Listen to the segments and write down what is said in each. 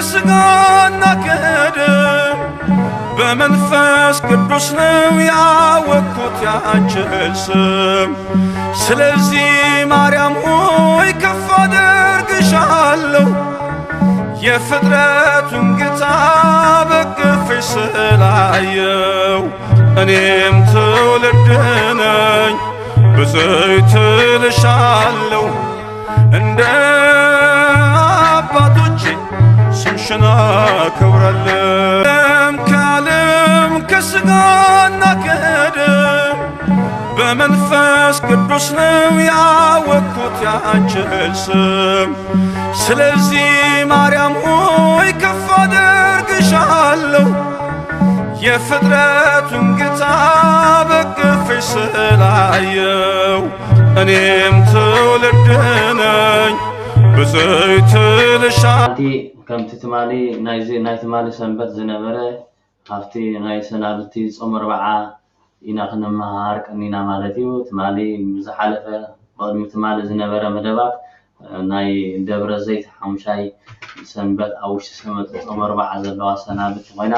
ከስጋና ከደም በመንፈስ ቅዱስ ነው ያወቅኩት ያንቺን ስም። ስለዚህ ማርያም ሆይ ከፍ አደርግሻለሁ የፍጥረቱን ጌታ በቅፍሽ ስላየው። እኔም ትውልድ ነኝ ብፅዕት እልሻለሁ እንደ አባቶቼ ስምሽን አከብራለሁ። ከዓለም ከስጋና ከደም በመንፈስ ቅዱስ ነው ያወቅኩት ያንቺን ስም። ስለዚህ ማርያም ሆይ ከፍ አደርግሻለሁ የፍጥረቱን ጌታ በቅፍሽ ስላየው። እኔም ትውልድ ነኝ ብፅዕት እልሻለሁ። ከምቲ ትማሊ ናይ ትማሊ ሰንበት ዝነበረ ካብቲ ናይ ሰናብቲ ጾም 40 ኢና ክንመሃር ቀኒና ማለት እዩ። ትማሊ ዝሓለፈ ቅድሚ ትማሊ ዝነበረ መደባት ናይ ደብረ ዘይት ሓሙሻይ ሰንበት ኣብ ውሽጢ ሰንበት ጾም 40 ዘለዋ ሰናብቲ ኮይና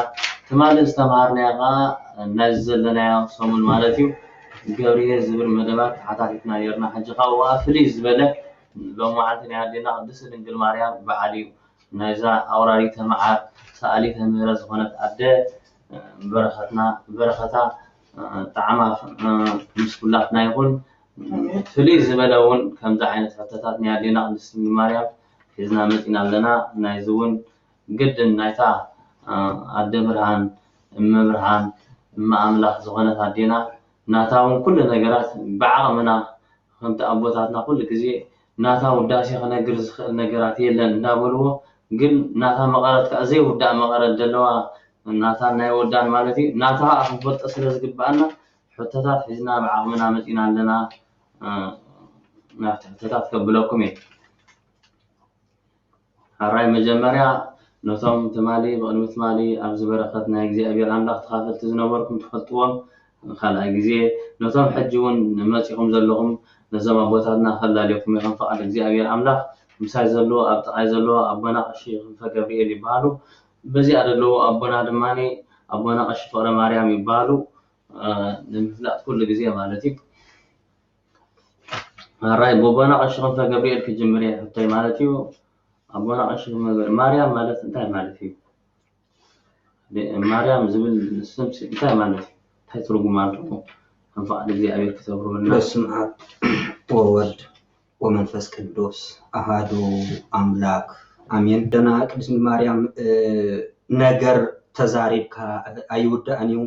ትማሊ ዝተምሃርናዮ ከዓ ናይ ዘለናዮ ሰሙን ማለት እዩ ገብርኤል ዝብል መደባት ተሓታቲትና ነርና። ሕጂ ካብኡ ፍልይ ዝበለ ሎሚ መዓልቲ ናይ ኣዴና ቅድስቲ ድንግል ማርያም በዓል እዩ። ናይዛ ኣውራሪተ መዓር ሰኣሊተ ምህረት ዝኾነት ኣደ በረኸታ ጣዕማ ምስ ኩላትና ይኹን። ፍልይ ዝበለ እውን ከምዚ ዓይነት ሕቶታት ናይ ኣዴና ቅድስቲ ድንግል ማርያም ሒዝና መፂና ኣለና። ናይዚ እውን ግድን ናይታ ኣደ ብርሃን እመ ብርሃን እመ ኣምላኽ ዝኾነት ኣዴና ናታ እውን ኩሉ ነገራት ብዓቕምና ከምቲ ኣቦታትና ኩሉ ግዜ ናታ ውዳሴ ክነግር ዝኽእል ነገራት የለን እንዳበልዎ ግን ናታ መቐረት ከዓ ዘይውዳእ መቐረት ዘለዋ ናታ ናይ ወዳን ማለት እዩ። ናታ ክንፈልጦ ስለ ዝግባአና ሕቶታት ሒዝና ብዓቕምና መፂና ኣለና። ናብቲ ሕቶታት ከብለኩም እየ። ሓራይ መጀመርያ ነቶም ትማሊ ብቅድሚ ትማሊ ኣብ ዝበረኸት ናይ እግዚኣብሔር ኣምላኽ ተኻፈልቲ ዝነበርኩም ትፈልጥዎም። ካልኣይ ግዜ ነቶም ሕጂ እውን መፂኹም ዘለኹም ነዞም ኣቦታትና ከላልየኩም ኢኹም ፈቃድ እግዚኣብሔር ኣምላኽ ምሳይ ዘለዎ ኣብ ጥቃይ ዘለዎ ኣቦና ቀሺ ክንፈ ገብርኤል ይበሃሉ። በዚኣ ዘለዉ ኣቦና ድማኒ ኣቦና ቀሺ ፍቅረ ማርያም ይበሃሉ። ንምፍላጥ ኩሉ ግዜ ማለት እዩ። ሓራይ ቦቦና ቀሺ ክንፈ ገብርኤል ክጅምር እየ ሕቶይ ማለት እዩ። ኣቦና ቀሺ ማርያም ማለት እንታይ ማለት እዩ? ማርያም ዝብል ስም እንታይ ማለት እዩ? እንታይ ትርጉም ኣለዎ? ከም ፈቃድ እግዚኣብሔር ክተብሩልና። በስመ አብ ወወልድ ወመንፈስ ቅዱስ አሃዱ አምላክ አሜን። ደና ቅድስት ማርያም ነገር ተዛሪብካ ኣይውዳእን እዩ።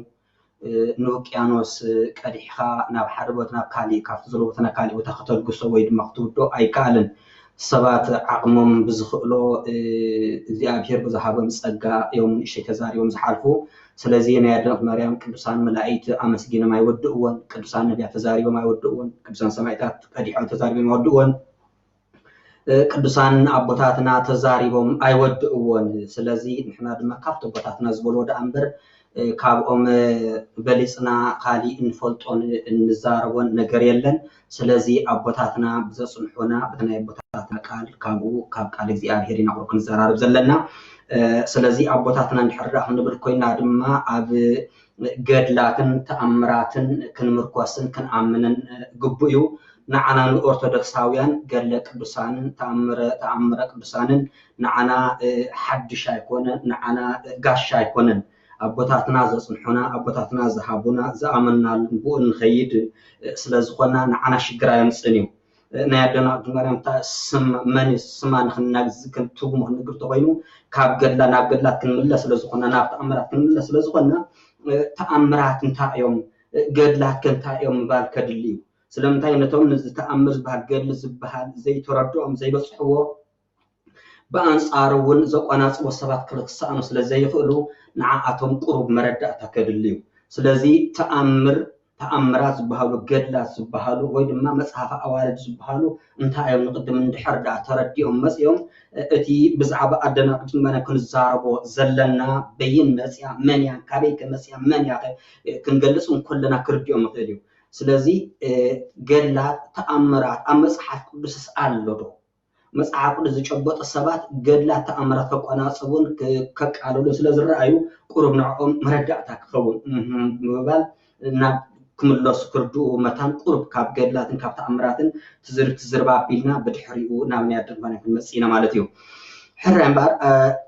ንውቅያኖስ ቀዲሕካ ናብ ሓደ ቦታ ናብ ካሊእ ካብቲ ዘሎ ቦታ ናብ ካሊእ ቦታ ከተልግሶ ወይ ድማ ክትውድኦ ኣይከኣልን። ሰባት ዓቕሞም ብዝኽእሎ እግዚኣብሔር ብዝሃቦም ፀጋ እዮም ንእሽተይ ተዛሪቦም ዝሓልፉ። ስለዚ ናይ ኣዴና ማርያም ቅዱሳን መላእክት ኣመስጊኖም ኣይወድእዎን፣ ቅዱሳን ነቢያት ተዛሪቦም ኣይወድእዎን፣ ቅዱሳን ሰማዕታት ቀዲሖም ተዛሪቦም ኣይወድእዎን፣ ቅዱሳን ኣቦታትና ተዛሪቦም ኣይወድእዎን። ስለዚ ንሕና ድማ ካብቲ ኣቦታትና ዝበልዎ ዳኣ እምበር ካብኦም በሊፅና ካሊእ እንፈልጦን እንዛረቦን ነገር የለን። ስለዚ ኣቦታትና ብዘፅንሑና በቲ ናይ ኣቦታትና ቃል ካብኡ ካብ ቃል እግዚኣብሔር ኢና ቁርብ ክንዘራርብ ዘለና። ስለዚ ኣቦታትና እንድሕር ክንብል ኮይና ድማ ኣብ ገድላትን ተኣምራትን ክንምርኮስን ክንኣምንን ግቡእ እዩ። ንዓና ንኦርቶዶክሳውያን ገድለ ቅዱሳንን ተኣምረ ቅዱሳንን ንዓና ሓድሽ ኣይኮነን፣ ንዓና ጋሻ ኣይኮነን። ኣቦታትና ዘፅንሑና ኣቦታትና ዝሃቡና ዝኣመናሉ ብኡ ንኸይድ ስለዝኾና ንዓና ሽግር ኣየምፅን እዩ። ናይ ኣዴና ማርያም መን ስማ ንክትርጉሞ ክንግር ተኮይኑ ካብ ገድላ ናብ ገድላት ክንምለስ ስለዝኾና ናብ ተኣምራት ክንምለስ ስለዝኾና ተኣምራት እንታይ እዮም ገድላት እንታይ እዮም ምባል ከድሊ እዩ። ስለምንታይ ነቶም ነዚ ተኣምር ዝበሃል ገድሊ ዝበሃል ዘይተረድኦም ዘይበፅሕዎ ብኣንፃር እውን ዘቆናፅቦ ሰባት ክሳኣኑ ስለዘይኽእሉ ንዓኣቶም ቁሩብ መረዳእታ ከድሊ እዩ። ስለዚ ተኣምራት ዝበሃሉ ገድላት ዝበሃሉ ወይ ድማ መፅሓፈ ኣዋልድ ዝበሃሉ እንታይ እዮም ንቅድም እንድሕር ዳኣ ተረዲኦም መፅኦም እቲ ብዛዕባ ኣዴና ቅድስት ማርያም ክንዛረቦ ዘለና በይን መፅያ መን እያ ካበይ ከመፅያ መን እያ ክንገልፅ እንከለና ክርድኦም ንኽእል እዩ። ስለዚ ገድላት ተኣምራት ኣብ መፅሓፍ ቅዱስስ ኣሎ ዶ? መጽሐፍ ቅዱስ ዝጨበጡ ሰባት ገድላት ተኣምራት ከቋናጽቡን ከቃለሉ ስለዝረኣዩ ቁሩብ ንዕኦም መረዳእታ ክኸውን ብምባል ናብ ክምለሱ ክርድኡ መታን ቁሩብ ካብ ገድላትን ካብ ተኣምራትን ትዝርባ ኣቢልና ብድሕሪኡ ናብ ናይ ድንኳን ክንመጽኢና ማለት እዩ ሕራ እምበር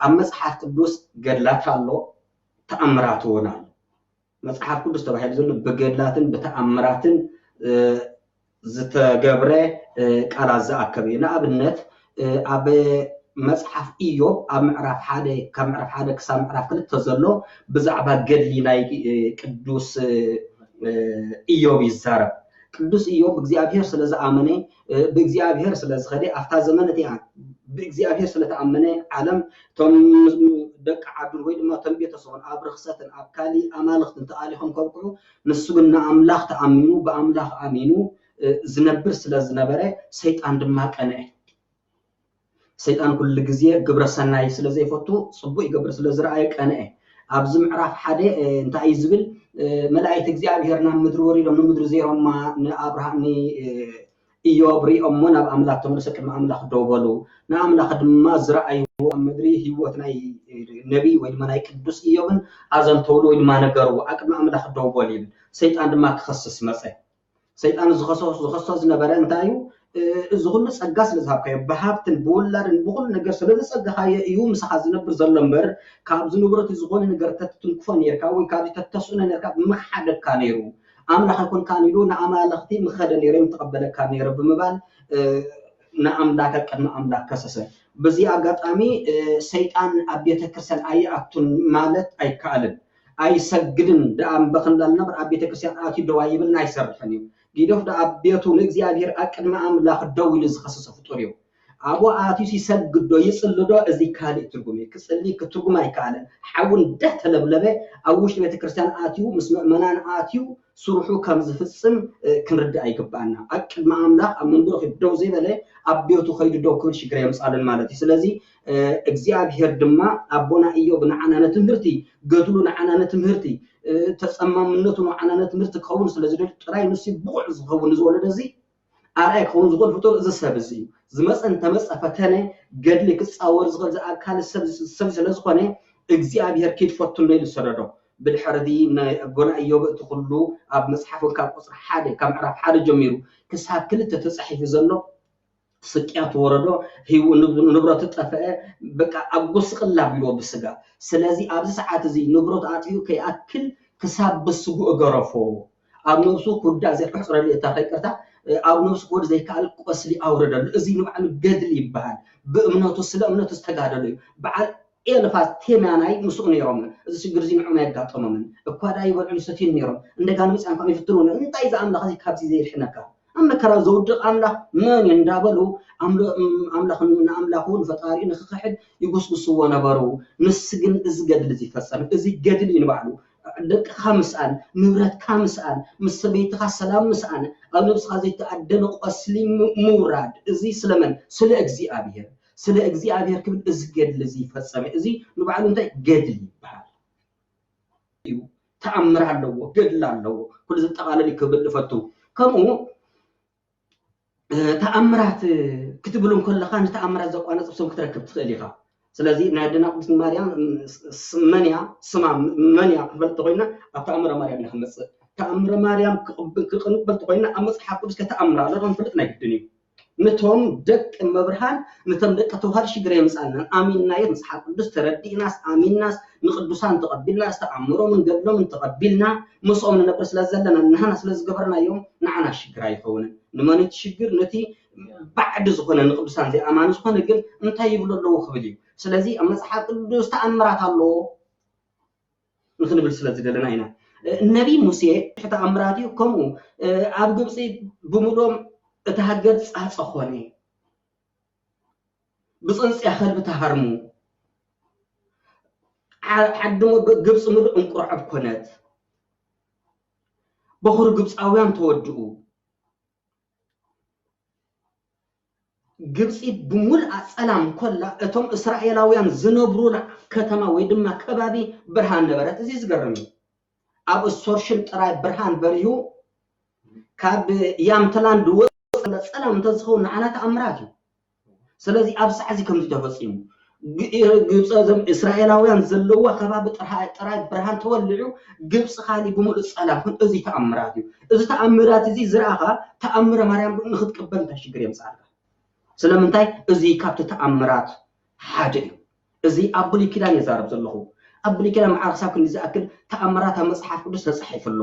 ኣብ መጽሓፍ ቅዱስ ገድላት ኣሎ ተኣምራት እውን ኣሎ መጽሐፍ ቅዱስ ተባሂሉ ዘሎ ብገድላትን ብተኣምራትን ዝተገብረ ቃላት ዝኣከብ እዩ ንኣብነት ኣብ መጽሐፍ ኢዮብ ኣብ ምዕራፍ 1 ካብ ምዕራፍ 1 ክሳብ ምዕራፍ 2 ዘሎ ብዛዕባ ገድሊ ናይ ቅዱስ ኢዮብ ይዛረብ ቅዱስ ኢዮብ እግዚአብሔር ስለዝኣመነ በእግዚአብሔር ስለዝኸደ ኣፍታ ዘመነት ያ በእግዚአብሔር ስለተኣመነ ዓለም ቶም ደቂ ዓዱን ወይ ድማ ቶም ቤተሰቦን ኣብ ርክሰትን ኣብ ካሊ ኣማልኽትን ተኣሊኾም ከብቅዑ ንሱ ግን ንኣምላኽ ተኣሚኑ ብኣምላኽ ኣሚኑ ዝነብር ስለዝነበረ ሰይጣን ድማ ቀንዐ ሰይጣን ኩሉ ግዜ ግብረ ሰናይ ስለዘይፈቱ ጽቡቕ ይገብር ስለዝረኣየ ቀንዐ ኣብዚ ምዕራፍ 1 እንታይ ዝብል መላእክት እግዚአብሔር ናብ ምድሪ ወሪዶም ንምድሪ ዘይሮም ንኣብርሃም ኢዮብ ሪኦሞ ናብ ኣምላኽ ተመለሰ ቅድሚ ኣምላኽ ደው በሉ ንኣምላኽ ድማ ዝረኣይዎ ኣብ ምድሪ ህይወት ናይ ነቢይ ወይ ድማ ናይ ቅዱስ ኢዮብን ኣዘንተውሉ ወይ ድማ ነገርዎ ኣቅድሚ ኣምላኽ ደው በሉ ይብል ሰይጣን ድማ ክኸስስ መፀ ሰይጣን ዝኸሶ ዝነበረ እንታይ እዩ እዚ ኩሉ ጸጋ ስለዝሃብካዮ ብሃብትን ብውላድን ብኩሉ ነገር ስለዝጸጋኻዮ እዩ ምስኻ ዝነብር ዘሎ እምበር ካብዚ ንብረት ዝኾነ ነገር ተትንክፎ ነርካ ወይ ካብዚ ተተስኡነ ነርካ ምሓደካ ነይሩ ኣምላኽ ይኮንካን ኢሉ ንኣማልኽቲ ምኸደ ነይሮም ተቐበለካ ነይሩ ብምባል ንኣምላኽ ቅድሚ ኣምላኽ ከሰሰ በዚ ኣጋጣሚ ሰይጣን ኣብ ቤተክርስትያን ኣይኣቱን ማለት ኣይከኣልን ኣይሰግድን ደኣምበኽ እንዳልነበር ኣብ ቤተክርስትያን ኣትዩ ደዋ ይብልን ኣይሰርሕን እዩ ጊዶፍ ኣብ ቤቱ ንእግዚአብሔር ኣቅድሚ ኣምላኽ ደው ኢሉ ዝኸሰሰ ፍጡር እዩ ኣብኡ ኣትዩ ሲሰግዶ ይጽልዶ እዚ ካልእ ትርጉም እዩ ክጽሊ ክትርጉም ኣይከኣልን ሓውን ደተለብለበ ኣብ ውሽጢ ቤተክርስትያን ኣትዩ ምስ ምእመናን ኣትዩ ስርሑ ከም ዝፍጽም ክንርዳእ ይግባአና ኣቅድሚ ኣምላኽ ኣብ መንበሩ ደው ዘይበለ ኣብ ቤቱ ኸይዱ ደው ክብል ሽግር የምጻልን ማለት እዩ ስለዚ እግዚአብሔር ድማ ኣቦና ኢዮብ ንዓናነ ትምህርቲ ገድሉ ንዓናነ ትምህርቲ ተጸማምነቱ ንዓናነ ትምህርቲ ክኸውን ስለዝደል ጥራይ ንሱ ብቑዕ ዝኸውን ዝወለደ እዚ ኣርኣይ ክኸውን ዝኽእል ፍጡር እዚ ሰብ እዚ እዩ ዝመፀን ተመፀ ፈተነ ገድሊ ክፃወር ዝኽእል ዝኣካል ሰብ ስለዝኾነ እግዚአብሔር ከይትፈቱን ኢሉ ዝሰደዶ ብድሕሪ ኣቦና ኢዮብ እቲ ኩሉ ኣብ መጽሓፍ ካብ ቁጽሪ 1 ካብ ምዕራፍ 1 ጀሚሩ ክሳብ 2 ተጻሒፉ ዘሎ ስቅያት ወረዶ ንብረቱ ጠፍአ በቃ ኣብ ጉስቅላ ብሎ ብስጋ ስለዚ ኣብዚ ሰዓት እዚ ንብረቱ ኣጥዩ ከይኣክል ክሳብ ብስጉ እገረፎ ኣብ ነብሱ ኩዳ ዘይሕፅረሉ እታ ይቅርታ ኣብ ነብሱ ኩዳ ዘይከኣል ቆስሊ ኣውረደሉ እዚ ንባዕሉ ገድሊ ይበሃል ብእምነቱ ስለ እምነቱ ዝተጋደሉ እዩ በዓል ኤልፋዝ ቴማናይ ምስኡ ነይሮም እዚ ሽግር እዚ ንዑና ያጋጠሞምን እኳ ዳ ይበልዑ ይሰትዩ ነይሮም እንደገና መፅያን ከም ይፍትኑ እንታይ ዝኣምላኽ እዚ ካብዚ ዘይርሕነካ ኣመከራ ዘውድቕ ኣምላኽ መን እንዳበሉ ኣምላኽ ንኣምላኹ ንፈጣሪኡ ንክክሕድ ይጉስጉስዎ ነበሩ ንስ ግን እዚ ገድሊ እዚ ይፈጸም እዚ ገድሊ ንባዕሉ ደቅኻ ምስኣን ንብረትካ ምስኣን ምስ ሰበይትኻ ሰላም ምስኣን ኣብ ነብስኻ ዘይተኣደነ ቆስሊ ምውራድ እዚ ስለመን ስለ እግዚአብሔር ክብል እዚ ገድሊ እዚ ይፈጸመ እዚ ንባዕሉ እንታይ ገድሊ ይበሃል እዩ ተኣምር ኣለዎ ገድሊ ኣለዎ ኩሉ ዘጠቓለለ ክብል ፈቱ ከምኡ ተኣምራት ክትብሉን ከለኻ ንተኣምራት ዘቋነጽ ሰው ክትረክብ ትኽእል ኢኻ ስለዚ ናይ ኣዴና ቅድስት ማርያም መንያ ስማ መንያ ክፈልጥ ኮይና ኣብ ተኣምረ ማርያም ንኽመጽእ ተኣምረ ማርያም ክቕንበልቲ ኮይና ኣብ መጽሓፍ ቅዱስ ከተኣምራ ኣለዶ ንፍልጥ ናይ ግድን እዩ ነቶም ደቂ መብርሃን ነቶም ደቂ ተዋህዶ ሽግር የምጻልና ኣሚንናዮ መጽሓፍ ቅዱስ ተረዲእናስ ኣሚንናስ ንቅዱሳን ተቐቢልና ተኣምሮም ገድሎም ተቐቢልና ምስኦም ንነብር ስለዘለና ንሕና ስለዝገበርናዮም ንዓና ሽግር ኣይኸውንን ንመን ሽግር ነቲ ባዕድ ዝኾነ ንቅዱሳን ዘይኣማኑ ዝኾነ ግን እንታይ ይብሉ ኣለዎ ክብል እዩ ስለዚ ኣብ መጽሓፍ ቅዱስ ተኣምራት ኣለዎ ንክንብል ስለዝደለና ኢና ነቢ ሙሴ ተኣምራት እዩ ከምኡ ኣብ ግብፂ ብምሎም እቲ ሃገር ጻጸ ኾነ ብፅንጽያ ከልቢ ተሃርሙ ዓድሞ ግብፂ ምሉእ እንቁርዓብ ኮነት በኹሩ ግብፃውያን ተወድኡ ግብፂ ብሙሉእ ጸላም ኮላ እቶም እስራኤላውያን ዝነብሩላ ከተማ ወይ ድማ ከባቢ ብርሃን ነበረት እዚ ዝገርም እዩ ኣብ እሶርሽን ጥራይ ብርሃን በሪሁ ካብ ያምተላንድ ጸላም እንተዝኸውን ንዓና ተኣምራት እዩ ስለዚህ ኣብ ሰዓዚ ከም ዝተፈፂሙ ግብፅ ዘም እስራኤላውያን ዘለዎ ከባቢ ጥራይ ብርሃን ተወልዑ ግብፅ ካሊ ብሙሉእ ፀላፍን እዚ ተኣምራት እዩ እዚ ተኣምራት እዚ ዝረኣኻ ተኣምረ ማርያም ንክትቅበል እንታይ ሽግር የምፃልካ ስለምንታይ እዚ ካብቲ ተኣምራት ሓደ እዩ እዚ ኣብ ብሉይ ኪዳን የዛረብ ዘለኹ ኣብ ብሉይ ኪዳን መዓር ክሳብ ክንዲ ዝኣክል ተኣምራት ኣብ መፅሓፍ ቅዱስ ተፃሒፉሎ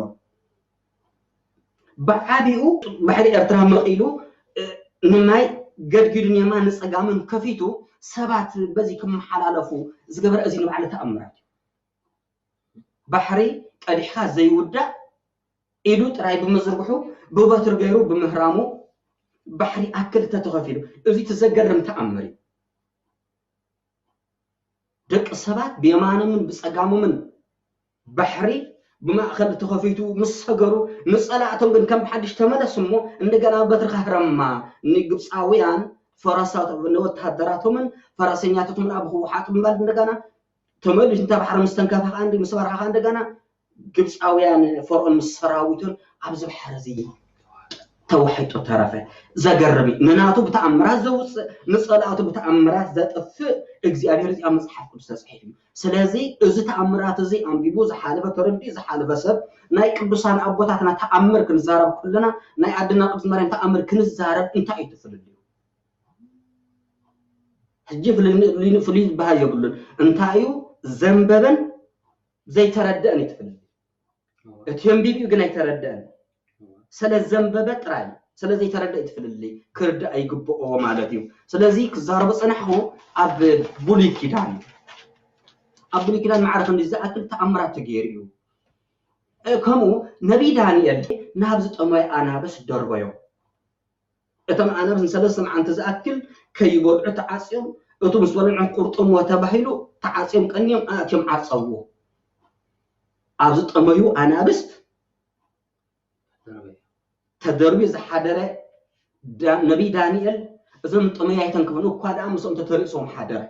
ብዓቢኡ ባሕሪ ኤርትራ መቂሉ ንማይ ገድጊዱ የማን ንፀጋምን ከፊቱ ሰባት በዚ ክመሓላለፉ ዝገበረ እዚ ንባዕሉ ተኣምራት እዩ ባሕሪ ቀዲሕካ ዘይውዳእ ኢዱ ጥራይ ብምዝርግሑ ብበትሪ ገይሩ ብምህራሙ ባሕሪ ኣክልተ ተኸፊሉ እዚ ተዘገርም ተኣምር እዩ ደቂ ሰባት ብየማኖምን ብፀጋሞምን ባሕሪ ብማእከል ተኸፊቱ ምስ ሰገሩ ንፀላእቶም ግን ከም ብሓድሽ ተመለሱ እሞ እንደገና በትሪ ካህረማ ንግብፃውያን ፈረሳት ወታደራቶምን ፈረሰኛቶምን ኣብ ክውሓጡ ምባል እንደገና ተመልሽ እንታ ባሕሪ ምስ ተንከፋኻ እንዲ ምስ በረኻኻ እንደገና ግብፃውያን ፈርዖን ምስ ሰራዊቱን ኣብ ዝባሕሪ እዚ ተዋሒጡ ተረፈ ዘገርም ንናቱ ብተኣምራት ዘውፅእ ንፀላእቱ ብተኣምራት ዘጥፍእ እግዚኣብሔር እዚ ኣብ መፅሓፍ ቅዱስ ተፃሒፉ እዩ ስለዚ እዚ ተኣምራት እዚ ኣንቢቡ ዝሓለፈ ተረዲኡ ዝሓለፈ ሰብ ናይ ቅዱሳን ኣቦታትና ተኣምር ክንዛረብ ከለና ናይ ኣድና ቅድስት ማርያም ተኣምር ክንዛረብ እንታይ እዩ ትፍልልዩ ሕጂ ፍሉይ ዝበሃል የብሉን እንታይ እዩ ዘንበበን ዘይተረድአን ይትፍልል እቲ ኣንቢቡ ግን ኣይተረድአን ስለ ዘንበበ ጥራይ ስለ ዘይተረድአ ይትፍልልይ ክርዳእ ኣይግብኦ ማለት እዩ ስለዚ ክዛረቡ ፀናሕኹ ኣብ ብሉይ ኪዳን መዕረፍ እንዲ ዝኣክል ተኣምራት ተገይሩ እዩ ከምኡ ነቢይ ዳንኤል ናብ ዝጠመየ ኣናብስ ደርበዮም እቶም ኣናብስ ንሰለስተ መዓልቲ ዝኣክል ከይበልዑ ተዓፅዮም እቱ ምስ በልዑ ቁርጥሞ ተባሂሉ ተዓፅዮም ቀኒዮም ኣትዮም ዓፀዎ ኣብ ዝጠመዩ ኣናብስት ተደርቢ ዝሓደረ ነቢይ ዳንኤል እዞም ጥመያይተን ክብሉ እኳ ደኣ ምስኦም ተተሪእሶም ሓደረ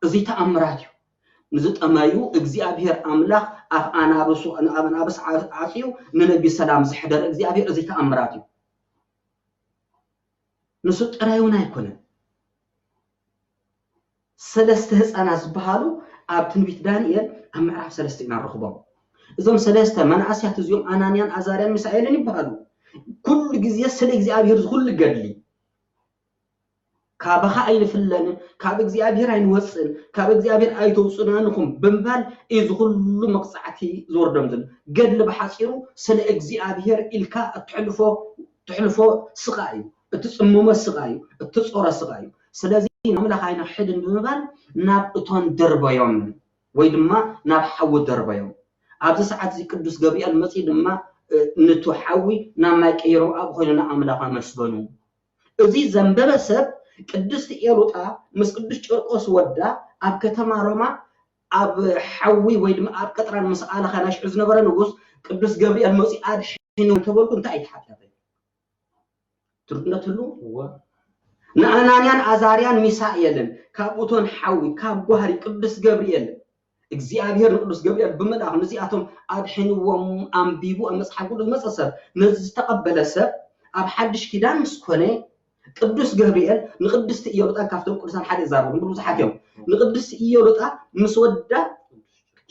እዚ ተኣምራት እዩ ንዝጠመዩ እግዚኣብሔር ኣምላኽ ኣብ ኣናብስ ዓፅዩ ንነቢ ሰላም ዝሕደረ እግዚኣብሔር እዚ ተኣምራት እዩ ንሱ ጥራይ እውን ኣይኮነን ሰለስተ ህፃናት ዝበሃሉ ኣብ ትንቢት ዳንኤል ኣብ ምዕራፍ 3 ኢና ንረኽቦም እዞም ሰለስተ መናእስያት እዚኦም ኣናንያን ኣዛርያን ሚሳኤልን ይበሃሉ ኩሉ ግዜ ስለ እግዚኣብሔር ዝኩሉ ገድሊ ካብኻ ኣይንፍለን ካብ እግዚኣብሔር ኣይንወፅን ካብ እግዚአብሔር ኣይተውፅናንኹም ብምባል እዚ ኩሉ መቅፃዕቲ ዝወርዶም ዘሎ ገድሊ ብሓፂሩ ስለ እግዚአብሔር ኢልካ እትሕልፎ ስቃይ እዩ እትፅምሞ ስቃይ እዩ እትፆረ ስቃይ እዩ ስለዚ ኣምላኽ ኣይና ሕድን ብምባል ናብ እቶን ደርበዮም ወይ ድማ ናብ ሓዊ ደርበዮም ኣብዚ ሰዓት እዚ ቅዱስ ገብርኤል መፅኡ ድማ ነቱ ሓዊ ናብ ማይ ቀይሮ ኣብ ኮይኑና ኣምላኽ መስበኑ እዚ ዘንበበ ሰብ ቅድስት ኤሉጣ ምስ ቅዱስ ጨርቆስ ወዳ ኣብ ከተማ ሮማ ኣብ ሓዊ ወይ ድማ ኣብ ቀጥራን ምስ ኣለኻ ናሽዑ ዝነበረ ንጉስ ቅዱስ ገብርኤል መፅኡ ኣድሕኑ ተበልኩ እንታይ ይተሓተተ ትርጉነትሉ ንኣናንያን ኣዛርያን ሚሳኤልን ካብ እቶን ሓዊ ካብ ጓህሪ ቅዱስ ገብርኤል እግዚአብሔር ቅዱስ ገብርኤል ብምልኣኽ ነዚኣቶም ኣድሕንዎም ኣንቢቡ ኣብ መጽሓፍ ቅዱስ መጽሰብ ነዚ ዝተቀበለ ሰብ ኣብ ሓድሽ ኪዳን ምስ ኮነ ቅዱስ ገብርኤል ንቅድስቲ ኢየሉጣ ካብቶም ቅዱሳን ሓደ ዛረቡ ብዙሓት እዮም ንቅድስቲ ኢየሉጣ ምስ ወዳ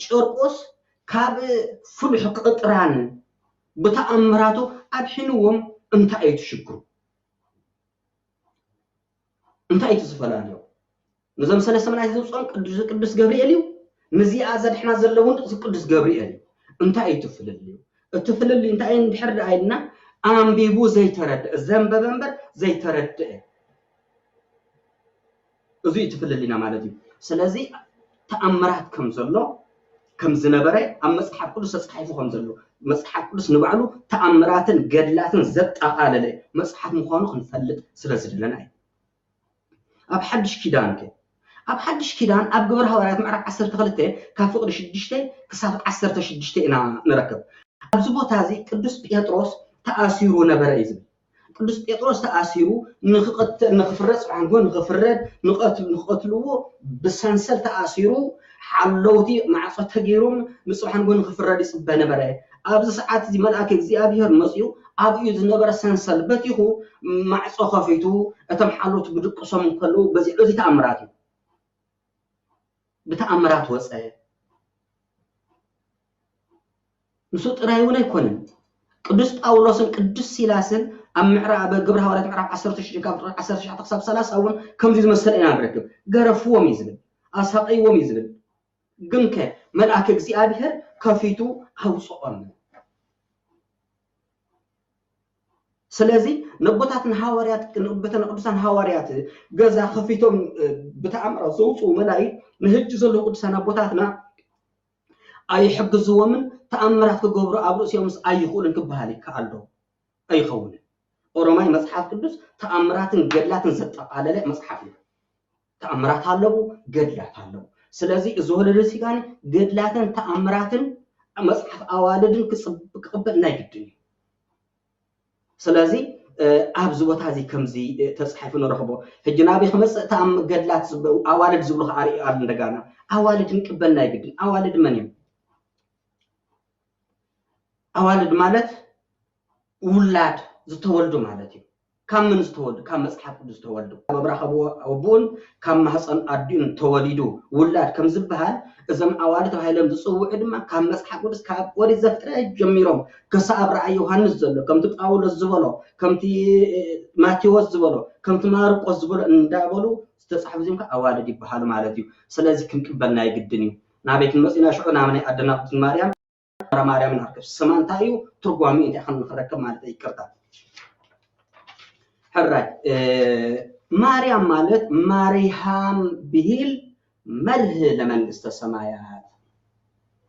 ጨርቆስ ካብ ፍሉሕ ቅጥራን ብተኣምራቱ ኣድሕንዎም እንታይ እዩ ትሽግሩ እንታይ እዩ ዝፈላለዩ ነዞም ሰለስተ መናእሰይ ዝውፅኦም ቅዱስ ገብርኤል እዩ نزي أزد إحنا زلون قدس جبريل أنت أي تفللي التفللي أنت أي نحرد عيننا أم بيبو زي ترد الزنب بنبر زي ترد زي تفللي نمالدي سلازي تأمرات كم زلوا كم زنبرة أم مسح كلش صحيح كم زلوا مسح كلش نبعلو تأمرات جدلات زت أقالله مسح مخانق نفلت سلازي لنا أب حدش كيدانك أب حدش كيدان أب جبر هوايات معرف 12 كافوق لشدشته كسافة 16 إنا نركب أب زبوت هذه قدوس بيتروس تأثيرو نبرئيزم قدوس بيتروس تأثيرو نخفرس عنقون نخفرد نقتلوه بسنسل تأثيرو حلوتي مع صوت تجيرهم مصبح عنقون نخفرد يصب نبرئ أب ساعات زي ملأك زي أبيهر مصيو أبيو زنبر سنسل بتيخو مع صخفيتو أتم حلوت بدك قسم كله بزي تأمراتي بتأمرات وسأ نسوت رايونا يكونن قدس أولاسن قدس سلاسل أم معراب قبرها ولا معراب 10 شيء قبل 10 شيء تقصب سلاس أول كم زي مثل أنا بركب جرفوا ميزبل أصحابي وميزبل جنك ملأك زي أبيهر كفيتو هوصقن سلازي نبتاتن حواريات نبتنا قدسان حواريات جزا خفيتهم بتأمر زوج وملاي نهج زلوا قدسان نبتاتنا أي حق زومن تأمرات كجبر أبروس يومس أي خولن كبهالي كألو أي خون ورماي مصحف قدس تأمرات جدلات زت على لا مصحف تأمرات هالو جدلات هالو سلازي زول الرسيكان جدلات تأمرات مصحف أوالدن كقبل نايقدني سلازي أبز وتازي كمزي تصحيف نرحبه هجنابي خمس تأم جدلات أوالد زبلخ عاري أرندقانا أوالد نقبل نايقدن أوالد منيم أوالد مالت ولاد زتولدو مالتي كم من زتولد كم مصحف زتولدو ببرخ أبون كم حسن أدين توليدو ولاد كم زبهال إذا أوالد هايلم تصوّع دم كم مصحف ودس كاب ورد زفترة جميرهم كساب رأي يوحنا زلوا كم تقاول الزبالة كم تي ماتيوس الزبالة كم تمارق الزبالة ندابلو ستصحف زينك أوالد يبحالو مالتي سلازي كم كبرنا يقدني نابيك المسئلة شعنا من أدنى مريم مريم نركب سمان تايو ترقوامي انت خلنا نخرجكم مالتي يكرتا حراج مريم مالت مريم بهيل مله لمنجست السمايات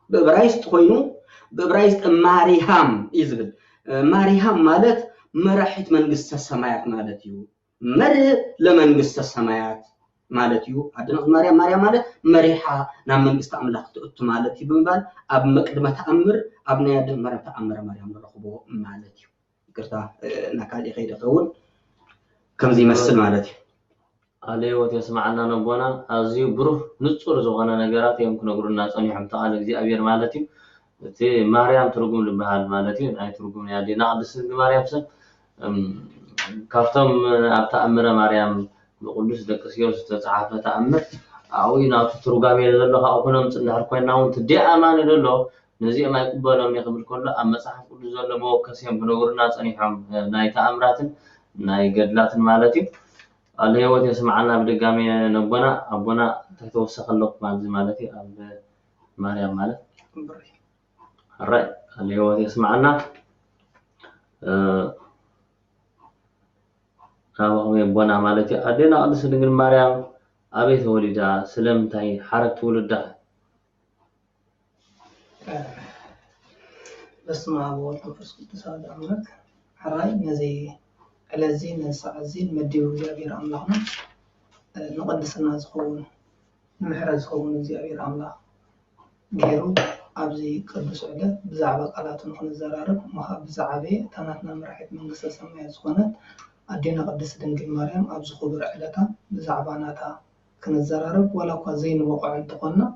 ببرايست خوينو ببرايست مريم يزبل مريم مالت مرحت منجست السمايات مالتيو مله لمنجست السمايات مالتيو أدنى مريم مالت مريحة نام منجست أملاك تؤت مالتي بمبال أب مقدمة تأمر أبناء يد مريم تأمر مريم رخبو مالتيو كرتا نكالي خير قول كم زي مسل مالتي عليه وتسمعنا نبونا أزيو بروح نتصور زغنا نجارات يمكن نقولنا صنيع متعال زي أبير مالتي تي مريم ترجم لبهال مالتي أي ترجم يعني نقدس مريم سن كفتم أبتأمر مريم بقولش ده كثير استعافة تأمر أو يناط ترجمي لله أو كنا نحر كنا ونتدي أمان لله نزيه ما يقبلهم يقبل كله أما صح كل زول ما هو كثير بنقولنا صنيع ناي تأمرات ناي قدلات مالتي اللي هو يسمعنا بدقامي نبونا أبونا تتوسخ اللوك مالتي أب مريم مالت الرأي اللي هو يسمعنا أبوهم يبونا مالتي أدينا أدس دنجل مريم أبي ولدا سلمتاي حركت ولدها بسم الله والنفس قدس هذا أمرك حراي نزي الذين سعزين مديو زيابير أملاقنا نقدس الناس خون نمحرز خون زيابير أملاق غيرو أبزي قدس علا بزعبة قلات نخون الزرارب مخا بزعبة تاناتنا مرحب من قصة سمية زخونت أدينا قدس دنجل مريم أبزي خبر علتا بزعباناتا كان الزرارب ولا قزين وقع انتقلنا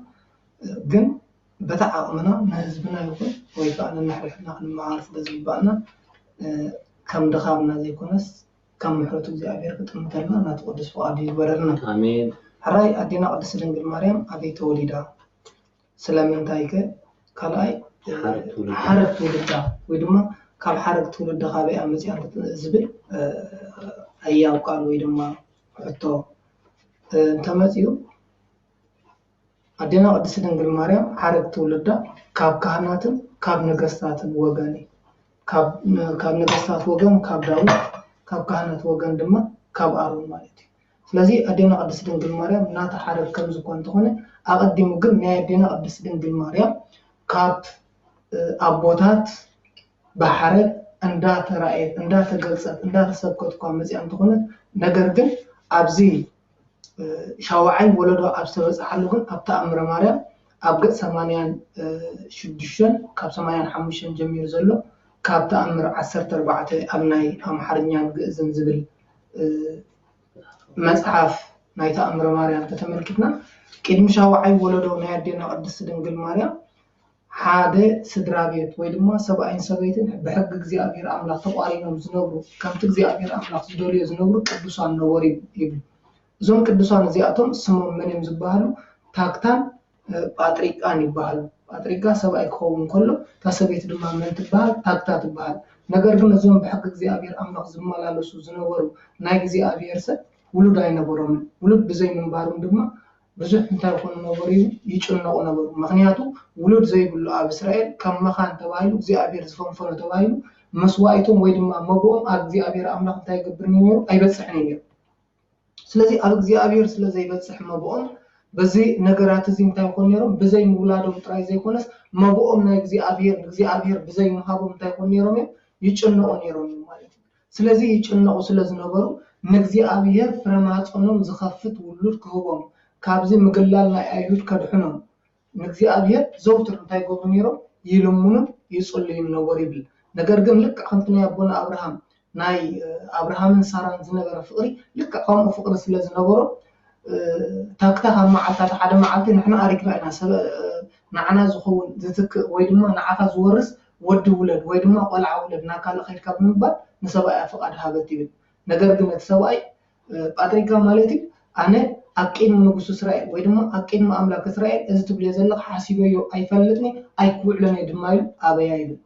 جن بتعاقمنا نهزبنا يقول ويقعنا نحرفنا نمعارف بزيبانا كم دخلنا زي كونس كم محرتو زي أبير كتمتلنا نتقدس فؤادي يبررنا آمين هراي أدينا قدس دنجل مريم أبي توليدا سلامين تايك كلاي حرك تولدا ويدما كاب حرك تولدا خابي أمزي أنت زبل أيام قالوا ويدما حتى تمزيو أدينا قدس دنجل مريم حرك تولدا كاب كهناتن كاب نجستاتن وغاني كاب نجستات وغان كاب داود كاب كهنات وغان دما كاب آرون مالتي ስለዚህ أدينا قدس دنجل مريم ناتا حرك كم زكوان تخونه أقدمو ግን ናይ أدينا قدس دنجل مريم كاب أبوتات بحرك እንዳተ ራእየት እንዳተ ገልጸት እንዳተ ሰብከት ኳ መጽያን ተኾነ ነገር ግን ኣብዚ ሻዋዓይ ወለዶ ኣብ ተበጽሓሉ ግን ኣብ ተኣምረ ማርያም ኣብ ገጽ 86 ካብ 85 ጀሚሩ ዘሎ ካብ ተኣምር 14 ኣብ ናይ ኣምሓርኛን ግዕዝን ዝብል መጽሓፍ ናይ ተኣምረ ማርያም ተተመልክትና ቅድሚ ሻዋዓይ ወለዶ ናይ ኣዴና ቅድስት ድንግል ማርያም ሓደ ስድራ ቤት ወይ ድማ ሰብኣይን ሰበይትን ብሕጊ እግዚአብሔር ኣምላኽ ተቋሪኖም ዝነብሩ ከምቲ እግዚአብሔር ኣምላኽ ዝደልዮ ዝነብሩ ቅዱሳን ነበሩ ይብል። እዞም ቅዱሳን እዚኣቶም ስሞም መን እዮም ዝበሃሉ? ታክታን ጳጥሪቃን ይበሃሉ። ጳጥሪቃ ሰብኣይ ክኸውን ከሎ እታ ሰበይቲ ድማ መን ትበሃል? ታክታ ትበሃል። ነገር ግን እዞም ብሕጊ እግዚአብሔር ኣምላኽ ዝመላለሱ ዝነበሩ ናይ እግዚአብሔር ሰብ ውሉድ ኣይነበሮምን። ውሉድ ብዘይ ምንባሮም ድማ ብዙሕ እንታይ ኮኑ ነበሩ? ይጭነቁ ነበሩ። ምክንያቱ ውሉድ ዘይብሉ ኣብ እስራኤል ከም መኻን ተባሂሉ እግዚአብሔር ዝፈንፈኖ ተባሂሉ መስዋዕቶም ወይ ድማ መብኦም ኣብ እግዚአብሔር ኣምላኽ እንታይ ይገብር ነይሩ? ኣይበፅሕን ነይሩ። ስለዚ ኣብ እግዚአብሔር ስለ ዘይበፅሕ መብኦም በዚ ነገራት እዚ እንታይ ኮኑ ነይሮም? ብዘይ ምውላዶም ጥራይ ዘይኮነስ መብኦም ናይ እግዚአብሔር ብዘይ ምሃቦም እንታይ ኮኑ ነይሮም? ይጭነቁ ነይሮም ማለት እዩ። ስለዚ ይጭነቁ ስለ ዝነበሩ ንእግዚአብሔር ፍረማፆኖም ዝኸፍት ውሉድ ክህቦም ካብዚ ምግላል ናይ ኣይሁድ ከድሕኖም ንእግዚአብሔር ዘውትር እንታይ ገብሩ ነይሮም? ይልምኑን ይጽልዩን ነበሩ ይብል። ነገር ግን ልክ ከምቲ ናይ ኣቦና አብርሃም ናይ አብርሃምን ሳራን ዝነበረ ፍቅሪ ልክ ከምኡ ፍቅሪ ስለ ዝነበሮ ታክታ ካብ መዓልታት ሓደ መዓልቲ ንሕና ኣሪክና ኢና ንዓና ዝኸውን ዝትክእ ወይ ድማ ንዓኻ ዝወርስ ወዲ ውለድ ወይ ድማ ቆልዓ ውለድ ናብ ካልእ ከይድካ ብምባል ንሰብኣይ ፍቃድ ሃበት ይብል። ነገር ግን እቲ ሰብኣይ ጳጥሪካ ማለት እዩ ኣነ ኣብ ቅድሚ ንጉስ እስራኤል ወይ ድማ ኣብ ቅድሚ ኣምላክ እስራኤል እዚ ትብልዮ ዘለካ ሓሲበዮ ኣይፈልጥኒ ኣይክውዕለኒ ድማ ኢሉ ኣበያ ይብል።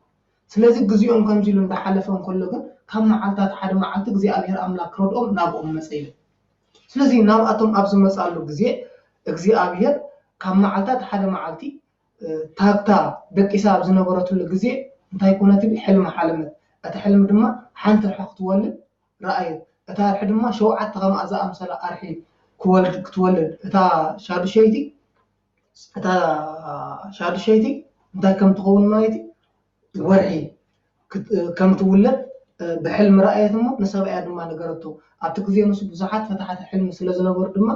ስለዚ ግዜኦም ከምዚ ኢሉ እንዳሓለፈ እንከሎ ግን ካብ መዓልታት ሓደ መዓልቲ እግዚአብሔር ኣምላክ ረድኦም ናብኦም መፀ ይብል። ስለዚ ናብኣቶም ኣብ ዝመፃሉ ግዜ እግዚአብሔር ካብ መዓልታት ሓደ መዓልቲ ታክታ ደቂሳ ኣብ ዝነበረትሉ ግዜ እንታይ ኮነት ይብል? ሕልሚ ሓለመት። እቲ ሕልሚ ድማ ሓንቲ ርሒ ክትወልድ ረኣየት። እታ ርሒ ድማ 7 ከምኣ ዝኣምሰለ ኣርሒ ክትወልድ እታ ሻዱሸይቲ እንታይ ከም ትኸውን ማለት እዩ ወርሒ ከም ትውለድ ብሕልሚ ረኣየት እሞ ንሰብኣያ ድማ ነገረቶ። ኣብቲ ግዜ ንሱ ብዙሓት ፈታሓቲ ሕልሚ ስለ ዝነበሩ ድማ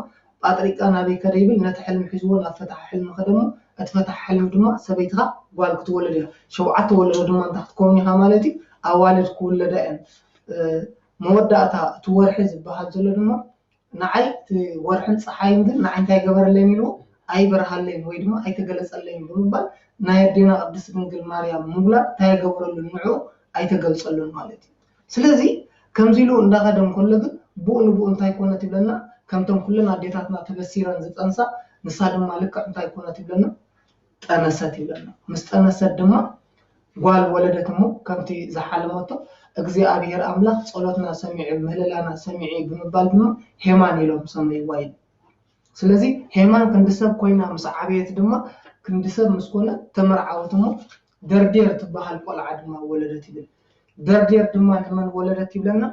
ጳጥሪቃ ናበይ ከደ ይብል ነቲ ሕልሚ ሒዝዎ ናብ ፈታሒ ሕልሚ ከደ እሞ እቲ ፈታሒ ሕልሚ ድማ ሰበይትካ ጓል ክትወለድ እያ 7 ወለዶ ድማ እንታይ ክትከውን ኢኻ ማለት እዩ ኣዋልድ ክውለዳ እየን። መወዳእታ እቲ ወርሒ ዝበሃል ዘሎ ድማ ንዓይ እቲ ወርሕን ፀሓይን ግን ንዓይ እንታይ ገበረለይን ኢልዎ ኣይበረሃለይን ወይ ድማ ኣይተገለፀለይን ብምባል ናይ ኣዴና ቅድስቲ ድንግል ማርያም ምውላድ እንታይ ገበረሉ ንዑ ኣይተገልፀሉን ማለት እዩ። ስለዚ ከምዚ ኢሉ እንዳኸደም ከሎ ግን ብኡ ንብኡ እንታይ ኮነት ይብለና? ከምቶም ኩለን ኣዴታትና ተበሲረን ዝፀንሳ ንሳ ድማ ልክዕ እንታይ ኮነት ይብለና? ጠነሰት ይብለና። ምስ ጠነሰት ድማ ጓል ወለደት እሞ ከምቲ ዝሓለመቶ እግዚአብሔር ኣምላኽ ጸሎትና ሰሚዑ ምህለላና ሰሚዑ ብምባል ድማ ሄማን ኢሎም ሰመይዋ እዩ። ስለዚ ሄማን ክንዲሰብ ኮይና ምስ ዓበየት ድማ ክንዲሰብ ምስ ኮነ ተመርዓወት እሞ ደርዴር ትበሃል ቆልዓ ድማ ወለደት ይብል። ደርዴር ድማ ንመን ወለደት ይብለና?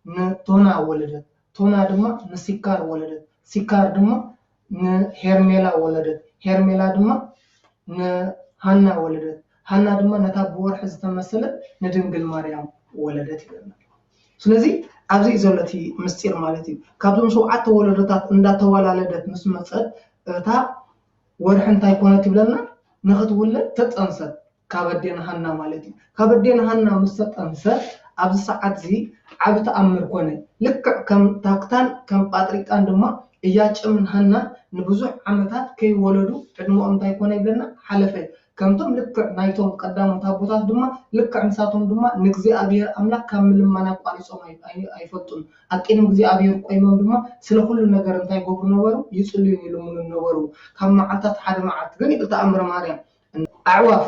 ንቶና ወለደት። ቶና ድማ ንሲካር ወለደት። ሲካር ድማ ንሄርሜላ ወለደት። ሄርሜላ ድማ ንሃና ወለደት። ሃና ድማ ነታ ብወርሒ ዝተመሰለት ንድንግል ማርያም ወለደት ይብለና። ስለዚ ኣብዚ ዘለቲ ምስጢር ማለት እዩ ካብዞም 7 ወለዶታት እንዳተወላለደት ምስ መፀት እታ ወርሒ እንታይ ኮነት ይብለና? ንኽትውለድ ተፀንሰት ካብ ኣዴና ሃና ማለት እዩ። ካብ ኣዴና ሃና ምስ ተፀንሰት ኣብዚ ሰዓት እዚ ዓብ ተኣምር ኮነ። ልክዕ ከም ታክታን ከም ጳጥሪቃን ድማ እያጨምን ሃና ንብዙሕ ዓመታት ከይወለዱ ዕድሞኦም እንታይ ኮነ ይብለና? ሓለፈ። ከምቶም ልክዕ ናይቶም ቀዳሞት ኣቦታት ድማ ልክዕ ንሳቶም ድማ ንእግዚአብሔር ኣምላክ ካብ ምልመና ቋሪፆም ኣይፈጡን። ኣብ ቅድሚ እግዚአብሔር ቆይሞም ድማ ስለ ኩሉ ነገር እንታይ ገብሩ ነበሩ? ይጽልዩን ይልምኑን ነበሩ። ካብ መዓልታት ሓደ መዓልቲ ግን ይብል ተኣምረ ማርያም ኣዕዋፍ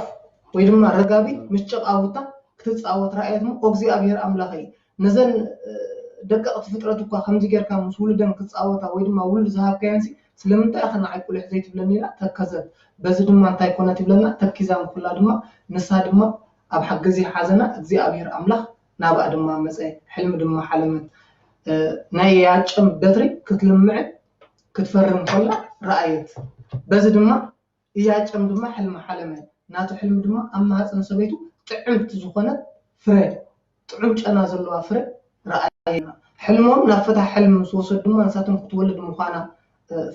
ወይ ድማ ረጋቢት ምስ ጨቃውታ ክትፃወት ረኣየት እሞ እግዚአብሔር ኣምላኽ እዩ ነዘን ደቀቕቲ ፍጥረት እኳ ከምዚ ጌርካ ምስ ውልደን ክትፃወታ ወይ ድማ ውሉድ ዝሃብካየንሲ ስለምንታይ ኢኻ ንዓይ ቁልሕ ዘይትብለኒ ኢላ ተከዘት። በዚ ድማ እንታይ ኮነት ይብለና? ተኪዛን ኩላ ድማ ንሳ ድማ ኣብ ሓገዚ ሓዘና እግዚአብሔር ኣምላኽ ናብኣ ድማ መፀ። ሕልሚ ድማ ሓለመት። ናይ ያጨም በትሪ ክትልምዕ ክትፈርም ከላ ረኣየት። በዚ ድማ እያጨም ድማ ሕልሚ ሓለመት። ናቱ ሕልሚ ድማ ኣብ ማህፀን ሰበይቱ ጥዕምቲ ዝኾነት ፍረ ጥዑም ጨና ዘለዋ ፍረ ረኣየና። ሕልሞም ናብ ፈታሒ ሕልሚ ምስ ወሰዱ ድማ ንሳቶም ክትወለድ ምዃና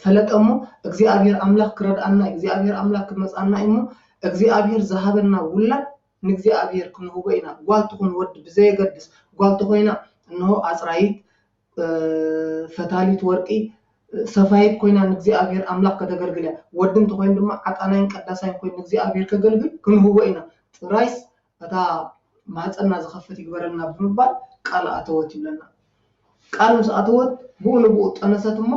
ፈለጠሞ እግዚአብሔር ኣምላኽ ክረድኣና እግዚአብሔር ኣምላኽ ክመፃና እሞ እግዚአብሔር ዝሃበና ውላድ ንእግዚአብሔር ክንህቦ ኢና። ጓል ትኹን ወዲ ብዘየገድስ ጓል ተኮይና እንሆ ኣፅራይት ፈታሊት ወርቂ ሰፋይት ኮይና ንእግዚአብሔር አምላክ ከተገልግለ ወድን ተኮይን ድማ ዓጣናይን ቀዳሳይን ኮይን ንእግዚአብሔር ከገልግል ክንህቦ ኢና ጥራይስ እታ ማህፀና ዝኸፈት ይግበረልና ብምባል ቃል አተወት ይብለና ቃል ምስ አተወት ብኡንብኡ ጠነሰት እሞ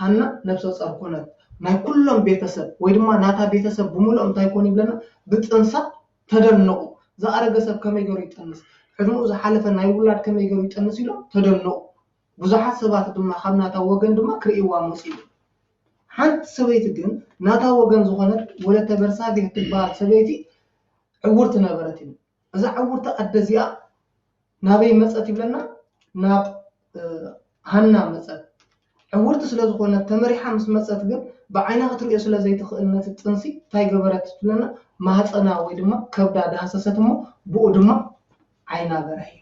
ሃና ነብሰ ፀር ኮነት ናይ ኩሎም ቤተሰብ ወይ ድማ ናታ ቤተሰብ ብሙሉኦም እንታይ ኮን ይብለና ብጥንሳ ተደነቁ ዝኣረገ ሰብ ከመይ ገይሩ ይጠንስ ዕድሙኡ ዝሓለፈ ናይ ውላድ ከመይ ገይሩ ይጠንስ ኢሎም ተደነቁ ብዙሓት ሰባት ድማ ካብ ናታ ወገን ድማ ክርእይዋ መፅኡ ሓንቲ ሰበይቲ ግን ናታ ወገን ዝኾነት ወለተ በርሳቤህ ትበሃል ሰበይቲ ዕውርት ነበረት እዩ እዛ ዕውርት ኣደዚኣ ናበይ መፀት ይብለና ናብ ሃና መፀት ዕውርት ስለ ዝኾነት ተመሪሓ ምስ መፀት ግን ብዓይና ክትሪኦ ስለ ዘይትኽእል ነቲ ጥንሲ እንታይ ገበረት ትብለና ማህፀና ወይ ድማ ከብዳ ዳሃሰሰት እሞ ብኡ ድማ ዓይና በራይ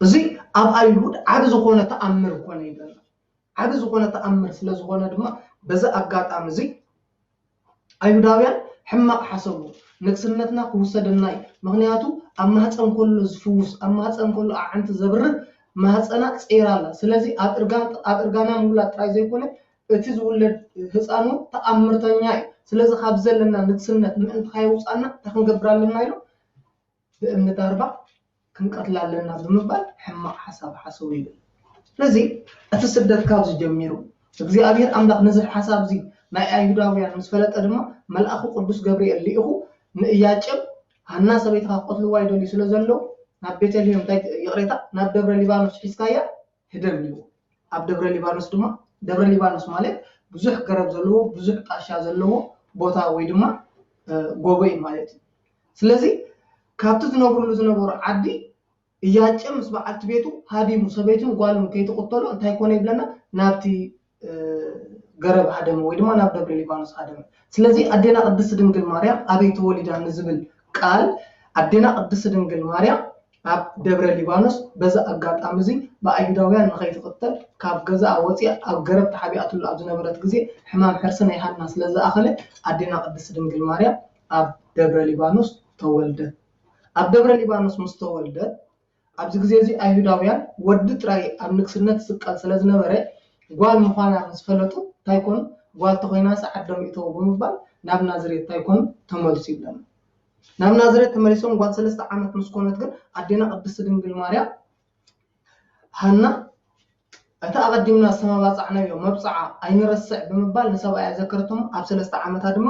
እዚ ኣብ አይሁድ ዓብ ዝኾነ ተኣምር ኮነ ይብለና ዓብ ዝኾነ ተኣምር ስለ ዝኾነ ድማ በዛ ኣጋጣሚ እዚ አይሁዳውያን ሕማቅ ሓሰቡ ንግስነትና ክውሰደና እዩ ምክንያቱ ኣብ ማህፀን ከሎ ዝፍውስ ኣብ ማህፀን ከሎ ኣዓንቲ ዘብርህ ማህፀና ፀይራላ ስለዚ ኣብ እርጋና ምውላድ ጥራይ ዘይኮነ እቲ ዝውለድ ህፃኑ ተኣምርተኛ እዩ ስለዚ ካብ ዘለና ንግስነት ምእንቲ ካይውፃና ተክንገብር ኣለና ኢሉ ብእምነት ኣርባ ክንቀትላለና ብምባል ሕማቅ ሓሳብ ሓሰቡ ይብል ስለዚ እቲ ስደት ካብ ዝጀሚሩ እግዚአብሔር አምላክ ነዚ ሓሳብ እዚ ናይ አይሁዳውያን ምስ ፈለጠ ድማ መልአኹ ቅዱስ ገብርኤል ሊኢኹ ንእያጭብ ሃና ሰበይትካ ቆትልዋ ይደልዩ ስለ ዘሎ ናብ ቤተልሔም እንታይ ይቕሬታ ናብ ደብረ ሊባኖስ ሒዝካያ ህደም እዩ ኣብ ደብረ ሊባኖስ ድማ ደብረ ሊባኖስ ማለት ብዙሕ ገረብ ዘለዎ ብዙሕ ጣሻ ዘለዎ ቦታ ወይ ድማ ጎቦይ ማለት እዩ ስለዚ ካብቲ ዝነበሩ ዓዲ እያጭም ምስ በዓልቲ ቤቱ ሃዲሙ ሰበይቱን ጓሉን ከይተቆተሉ እንታይ ኮነ ይብለና ናብቲ ገረብ ሃደመ ወይ ድማ ናብ ደብረ ሊባኖስ ሃደመ ስለዚ ኣዴና ቅድስት ድንግል ማርያም ኣበይ ተወሊዳ ንዝብል ቃል ኣዴና ቅድስት ድንግል ማርያም ኣብ ደብረ ሊባኖስ በዛ ኣጋጣሚ እዚ ብአይሁዳውያን ንኸይትቅተል ካብ ገዛ ወፂኣ ኣብ ገረብ ተሓቢኣትሉ ኣብ ዝነበረት ግዜ ሕማም ሕርሲ ናይ ሃና ስለ ዝኣኸለ ኣዴና ቅድስት ድንግል ማርያም ኣብ ደብረ ሊባኖስ ተወልደት ኣብ ደብረ ሊባኖስ ምስ ተወልደት ኣብዚ ግዜ እዚ አይሁዳውያን ወዲ ጥራይ ኣብ ንግስነት ስቀል ስለ ዝነበረ ጓል ምዃና ምስ ፈለጡ እንታይ ኮኑ ጓል ተኮይና ሰዓዶም ይተው ብምባል ናብ ናዝሬት እንታይ ኮኑ ተመልሱ ይብለና ናብ ናዝሬት ተመሊሶም ጓል 3 ዓመት ምስ ኮነት ግን ኣዴና ቅድስት ድንግል ማርያም ሃና እታ ኣቀዲምና ሰማባፅዕናዮ መብፅዓ ኣይንረስዕ ብምባል ንሰብኣያ ዘከረቶም ኣብ 3 ዓመታ ድማ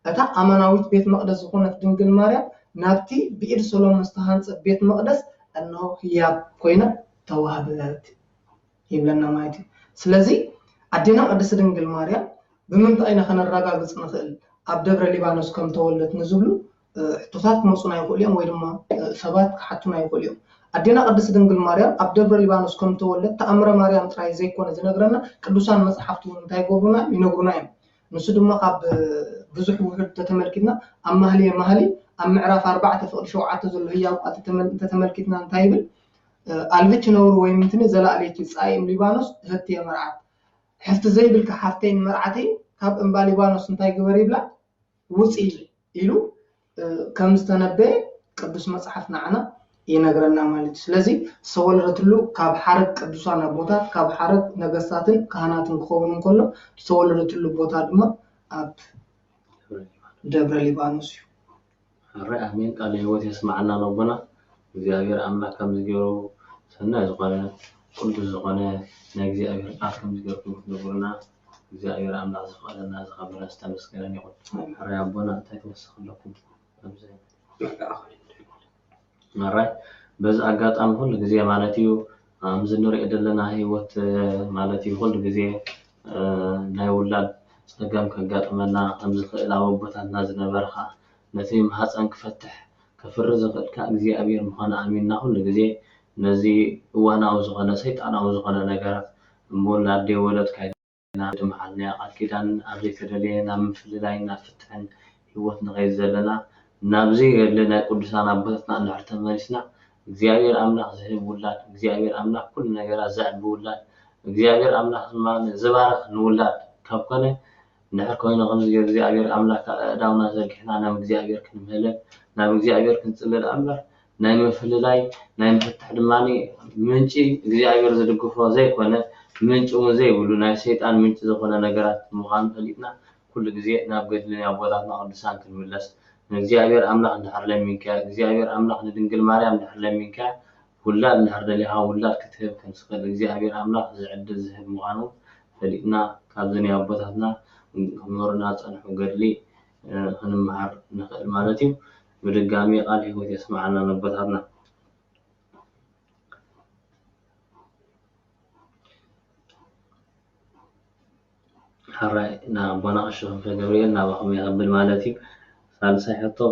እታ ኣማናዊት ቤት መቅደስ ዝኾነት ድንግል ማርያም ናብቲ ብኢድ ሰሎሞን ዝተሃንፀ ቤት መቅደስ انه ህያብ ኮይና ተዋህበት ይብለና ማለት እዩ ስለዚ ኣዴና ቅድስት ድንግል ማርያም ብምንታይ አይና ከነረጋግፅ ንኽእል ኣብ ደብረ ሊባኖስ ከም ተወለደት ንዝብሉ ሕቶታት ክመፁና ይኽእሉ እዮም ወይ ድማ ሰባት ክሓቱና ይኽእሉ እዮም ኣዴና ቅድስት ድንግል ማርያም ኣብ ደብረ ሊባኖስ ከም ተወለደት ተኣምረ ማርያም ጥራይ ዘይኮነ ዝነግረና ቅዱሳን መጽሓፍቲ እንታይ ይገብሩና ይነግሩና እዮም ንሱ ድማ ካብ ብዙሕ ውህድ ተተመልኪትና ኣብ ማህሊ ኣብ ምዕራፍ 4 ፍቅዲ 7 ዘሎ ህያብ ቃል ተተመልኪትና እንታይ ይብል ኣልብች ነውሩ ወይ ምንትኒ ዘላእለይቲ ጻይም ሊባኖስ ህት የመርዓት ሕፍቲ ዘይብል ከሓፍተይን መርዓተይ ካብ እምባ ሊባኖስ እንታይ ግበር ይብላ ውጪ ኢሉ ከም ዝተነበየ ቅዱስ መጽሓፍ ናዓና ይነግረና ማለት ስለዚ ዝተወለደትሉ ካብ ሓረግ ቅዱሳን ኣቦታት ካብ ሓረግ ነገስታትን ካህናትን ክኸውን እንከሎ ዝተወለደትሉ ቦታ ድማ ኣብ ደብረ ሊባኖስ እዩ الرأي أمين قال لي وجه يسمعنا ربنا እግዚአብሔር አምላክ ከምዝገሩ ሰናይ ዝኾነ ቅዱስ ዝኾነ ናይ እግዚአብሔር ቃል ከምዝገሩ ንብሩና እግዚአብሔር አምላክ ዝፈቀደና ዝኸበረ ዝተመስገነ ይሁን ሕራይ አቦና እንታይ ተወሰኸለኩም ኣብዘይ ማራይ በዛ አጋጣሚ ሁሉ ጊዜ ማለት እዩ ምዝንሪኦ ዘለና ህይወት ማለት እዩ ሁሉ ጊዜ ናይ ውላድ ፀገም ከጋጥመና ከምዝኽእል ኣብ ቦታትና ዝነበርካ ነቲ ማህፀን ክፈትሕ ከፍር ዝኽእልካ እግዚአብሔር ምዃነ ኣሚንና ሁሉ ጊዜ ነዚ እዋናዊ ዝኾነ ሰይጣናዊ ዝኾነ ነገራት እምቦላዴ ወለድካ ኢና ድመሓልና ቃል ኪዳን ኣብ ዘይተደለየ ናብ ምፍልላይ ናብ ፍትሕን ህይወት ንኸይድ ዘለና ናብዚ የለ ናይ ቅዱሳን ኣቦታትና እንድሕር ተመሊስና እግዚአብሔር ኣምላኽ ዝህብ ውላድ እግዚአብሔር ኣምላኽ ኩሉ ነገራት ዘዕቢ ውላድ እግዚአብሔር ኣምላኽ ዝባርኽ ንውላድ ካብ ኮነ نحر كوينا غمزي እግዚአብሔር አምላክ ዳውና ዘርግሕና ናብ እግዚአብሔር ክንመለ ናብ እግዚአብሔር ክንጽልል አምበር ናይ ምፍልላይ ናይ ምፍታሕ ድማኒ ምንጪ እግዚኣብሔር ዝድግፎ ዘይኮነ ምንጪ እውን ዘይብሉ ናይ ሰይጣን ምንጪ ዝኾነ ነገራት ምዃኑ ፈሊጥና ኩሉ ግዜ ናብ ገድልን ኣቦታትና ቅዱሳን ክንምለስ እግዚአብሔር አምላክ እንድሕር ለሚንካ እግዚአብሔር አምላክ ንድንግል ማርያም እንድሕር ለሚንካ ውላድ እንድሕር ደሊኻ ውላድ ክትህብ ከም ዝኽእል እግዚአብሔር አምላክ ዝዕድል ዝህብ ምዃኑ ፈሊጥና ካብዘን ኣቦታትና ክመሩና ዝፀንሑ ገድሊ ክንመሃር ንኽእል ማለት እዩ ብድጋሚ ቃል ህይወት የስማዓና ኣቦታትና حراي نا بنا أشوف في جبريل نا بخمي قبل مالتي ثالثا حتى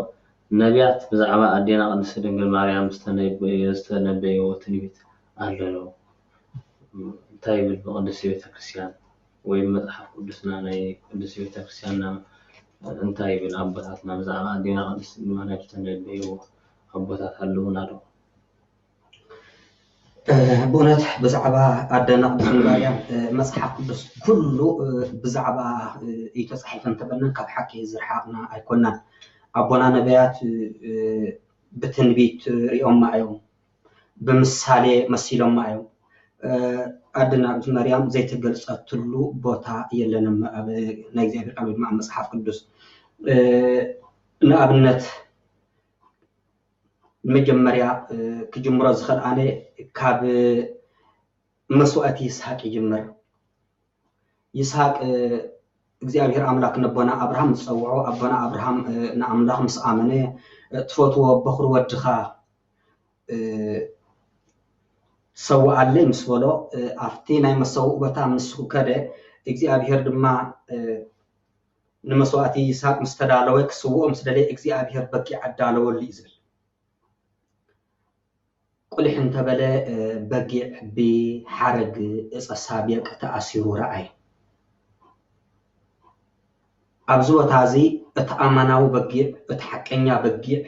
نبيات بزعما أدينا قد سيدنا مريم استنبي وتنبيت أهلو طيب بقدس بيت كريستيان ويمدح قدسنا ناي قدس بيت كريستيان انتهي بالأبواتنا بزعما أدينا قد سيدنا مريم استنبي وأبوات هلونا له بونت بزعبا أدنى قدسنا مريم مصحف قدس كله بزعبا يتصحف انتبنا كبحكي زرحاقنا أيكونا أبونا نبيات بتنبيت ريوم معيوم بمثالي مسيلهم معيوم أدنى قدسنا مريم زي تقلص أتلو بوتا يلنا نايزي قالوا مع مصحف قدس نابنت مجمريا كجمرة زخل أنا كاب مسواتي يسحق يجمر يسحق እግዚአብሔር አምላክ ነቦና አብርሃም ጸውዖ አቦና አብርሃም ንአምላክ ምስ አመነ ትፈትዎ በኹር ወድኻ ሰውዓለይ ምስ በሎ ኣፍቲ ናይ መሰውኡ ቦታ ምስ ከደ እግዚአብሔር ድማ ንመስዋእቲ ይስሐቅ ምስ ተዳለወ ክስውኦ ምስ ደለየ እግዚአብሔር በጊዕ ኣዳለወሉ እዩ ዝብል ቁልሕ እንተበለ በጊዕ ብሓረግ ዕፀ ሳቤቅ ተኣሲሩ ረኣይ ኣብዚ ቦታ እዚ እቲ ኣማናዊ በጊዕ እቲ ሓቀኛ በጊዕ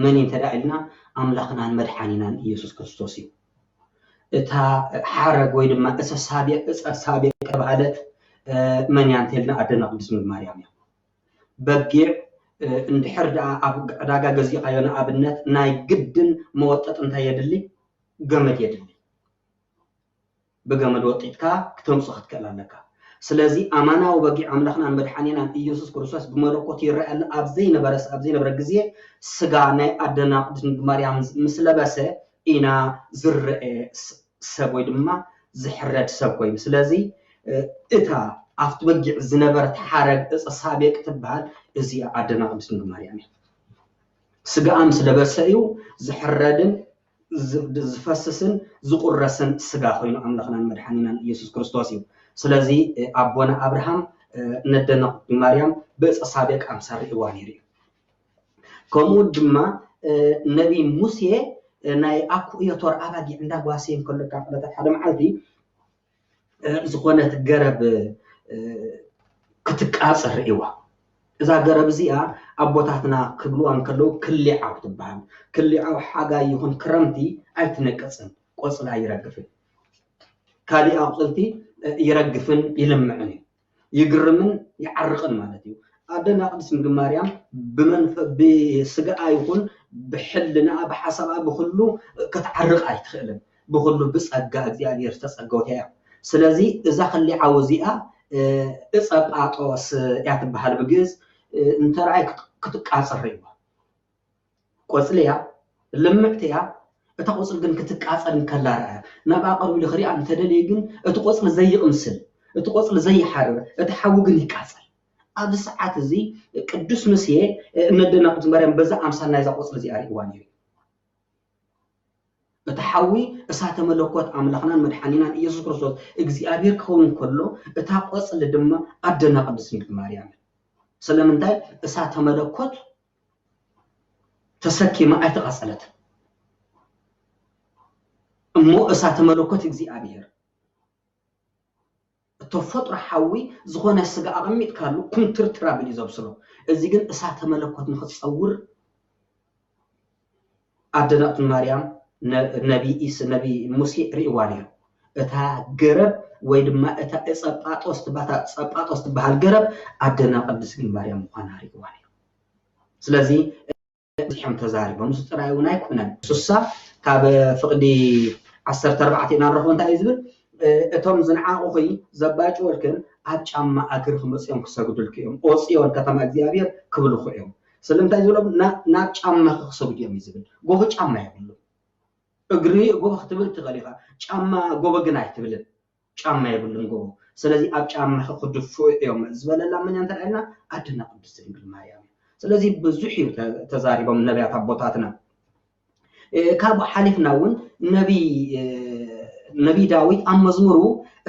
መን እንተዳኢልና ኣምላኽናን መድሓኒናን ኢየሱስ ክርስቶስ እዩ እታ ሓረግ ወይ ድማ ዕፀ ሳቤቅ ተባሃለት መን እያ እንተኢልና ኣደና ቅድስት ድንግል ማርያም እያ በጊዕ እንድሕር ደኣ ኣብ ዕዳጋ ገዚእኻዮ ንኣብነት ናይ ግድን መወጠጥ እንታይ የድሊ ገመድ የድሊ ብገመድ ወጢጥካ ክተምፅእ ክትክእል ኣለካ ስለዚ ኣማናዊ በጊዕ ኣምላኽናን መድሓኒናን ኢየሱስ ክርስቶስ ብመለኮት ይረአ ኣሎ ኣብ ዘይነበረ ግዜ ስጋ ናይ ኣደና ቅድስት ድንግል ማርያም ምስ ለበሰ ኢና ዝረአ ሰብ ወይ ድማ ዝሕረድ ሰብ ኮይኑ ስለዚ እታ ኣብቲ በጊዕ ዝነበረት ሓረግ ዕፀ ሳቤቅ ትበሃል እዚኣ ኣደና ቅድስት ድንግል ማርያም እያ ስጋኣ ምስ ለበሰ እዩ ዝሕረድን ዝፈስስን ዝቁረስን ስጋ ኮይኑ ኣምላኽናን መድሓኒናን ኢየሱስ ክርስቶስ እዩ ስለዚ ኣቦና አብርሃም ነደና ቅድስት ማርያም ብዕፀ ሳቤቅ ኣምሳል ሪእዋ ነይሩ እዩ ከምኡ ድማ ነቢ ሙሴ ናይ ኣኩዮቶር ኣባጊዕ እንዳጓሰየ ከለካ ዕለታት ሓደ መዓልቲ ዝኾነት ገረብ ክትቃፀር ሪእዋ እዛ ገረብ እዚኣ ኣቦታትና ክብልዋ እንከለዉ ክሊዓው ትበሃል ክሊዓው ሓጋይ ይኹን ክረምቲ ኣይትነቀፅን ቆፅላ ይረግፍን ካሊእ ኣቁፅልቲ يرجفن يلمعني يقرمن يعرقن مالتي أدنى قدس من مريم بسجاء يكون بحلنا بحسب بخلو كتعرق أي تخيلن بخلو بس أجا زيادة يرتس أجوتها سلازي إذا خلي عوزيها إصاب أطوس يعتبر هالبجز أنت رأيك كتقاصر ريبا قصليها لمعتها እተቆጽል ግን ክትቃጸል ከላራ ናባቀሩ ለኽሪ አንተ ደለይግን እተቆጽል ዘይቅምስል እተቆጽል ዘይሐርብ እተሐው ግን ይቃጸል ኣብ ሰዓት እዚ ቅዱስ ሙሴ እነደና ቅድስት ማርያም በዛ አምሳል ናይዛ ቆጽል እዚ አሪዋ ነይሩ እተሐዊ እሳተ መለኮት አምላኽናን መድሓኒናን ኢየሱስ ክርስቶስ እግዚአብሔር ከውን ከሎ እታ ቆጽል ድማ ኣደና ቅድስት ድንግል ማርያም ስለምንታይ እሳተ መለኮት ተሰኪማ ኣይተቃጸለት እሞ እሳተ መለኮት እግዚአብሔር ተፈጥሮ ሓዊ ዝኾነ ስጋ ኣቕሚጥ ካሉ ኩንትር ትራብል ይዘብስሎ እዚ ግን እሳተ መለኮት ንኽጸውር ኣደና ቅድስት ማርያም ነቢ ሙሴ ሪእዋ ነይሩ እታ ገረብ ወይ ድማ እታ ጸጳጦስ ትበሃል ገረብ ኣደና ቅድስት ድንግል ማርያም ምዃና ሪእዋ ነይሩ ስለዚ ዝሕም ተዛሪቦም ዝጥራዩን ኣይኮነን ሱሳ ካብ ፍቅዲ 14 እናረኽቦ እንታይ እዩ ዝብል እቶም ዝንዓቑኺ ዘባጭወልክን ኣብ ጫማ እግሪ ክመፅኦም ክሰግዱልክ እዮም ኦፅዮን ከተማ እግዚኣብሔር ክብልኹ እዮም ስለምንታይ ዝብሎም ናብ ጫማ ክሰግዱ እዮም እዩ ዝብል ጎቦ ጫማ የብሉ እግሪ ጎቦ ክትብል ትኽእል ኢኻ ጫማ ጎቦ ግን ኣይትብልን ጫማ የብሉን ጎቦ ስለዚ ኣብ ጫማ ክድፍኡ እዮም ዝበለላ መን እንተ ኢልና ኣድና ቅድስት ድንግል ማርያም ስለዚ ብዙሕ እዩ ተዛሪቦም ነቢያት ኣቦታትና ካብ ሓሊፍና እውን ነቢ ዳዊት ኣብ መዝሙሩ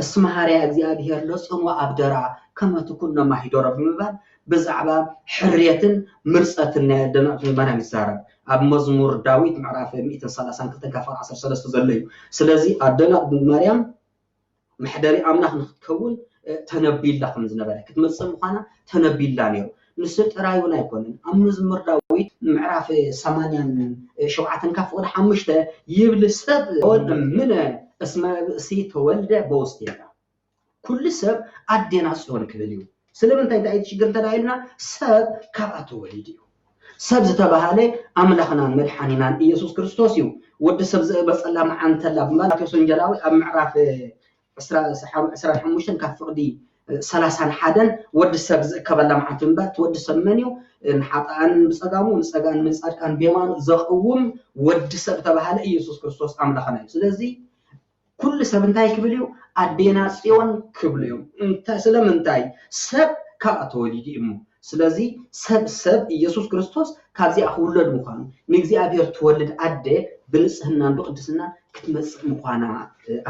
እስመ ሃርያ እግዚኣብሔር ለፅምዋ ኣብ ደራ ከመ ትኩኖ ማሂዶረ ብምባል ብዛዕባ ሕርየትን ምርፀትን ናይ ኣደና ቅድስት ማርያም ይዛረብ ኣብ መዝሙር ዳዊት ምዕራፍ 132 ካብ 13 ዘሎ እዩ ስለዚ ኣደና ቅድስት ማርያም محدري أملاك نختكون تنبيل لكم زنبالة كتمصر مخانا تنبيل لانيو نسيت رايونا يكونن أمزمر داويت معرف 8 شبعة كفور حمشته يبل السب من اسمه سيت ولده بوستينا كل سب عدينا صون كبليو سلم انت ايد شجر تلاقينا سب كاباتو وليديو سب زتبهالي أملاكنا مدحانينا يسوع كريستوس يو ود سب بس الله مع أنت لا بمالك سنجلاوي أم معرف 15 كف فقدي 30 حدن ود سب كبلا معتم بات ود سمنيو نحطان بصقامو نصقان من صدقان بيمان زقوم ود سب تبعال يسوع كريستوس املاخنا ስለዚህ كل سب انتاي كبليو ادينا صيون كبليو انت ስለምንታይ ሰብ ካብኣቶ ወሊድ እሙ ስለዚህ ሰብ ኢየሱስ ክርስቶስ ካብዚ ኣኽውለድ ምዃኑ ንእግዚአብሔር ትወልድ ኣደ ብንጽህናን ብቅድስናን ክትመጽእ ምዃና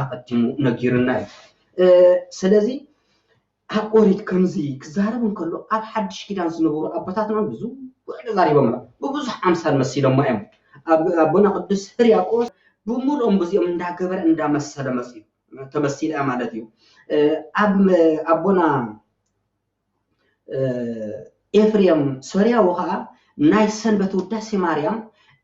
ኣቀዲሙ ነጊርና እዩ ስለዚህ ኣብ ኦሪት ከምዚ ክዛረብ እንከሎ ኣብ ሓድሽ ኪዳን ዝነበሩ ኣቦታትና ብዙሕ ዛሪቦም ብብዙሕ ኣምሳል መሲሎም እዮም ኣቦና ቅዱስ ሕርያቆስ ብምሉኦም በዚኦም እንዳገበረ እንዳመሰለ መሲሉ ተመሲለ ማለት እዩ ኣቦና ኤፍሬም ሶርያ ወኸዓ ናይ ሰንበት ውዳሴ ማርያም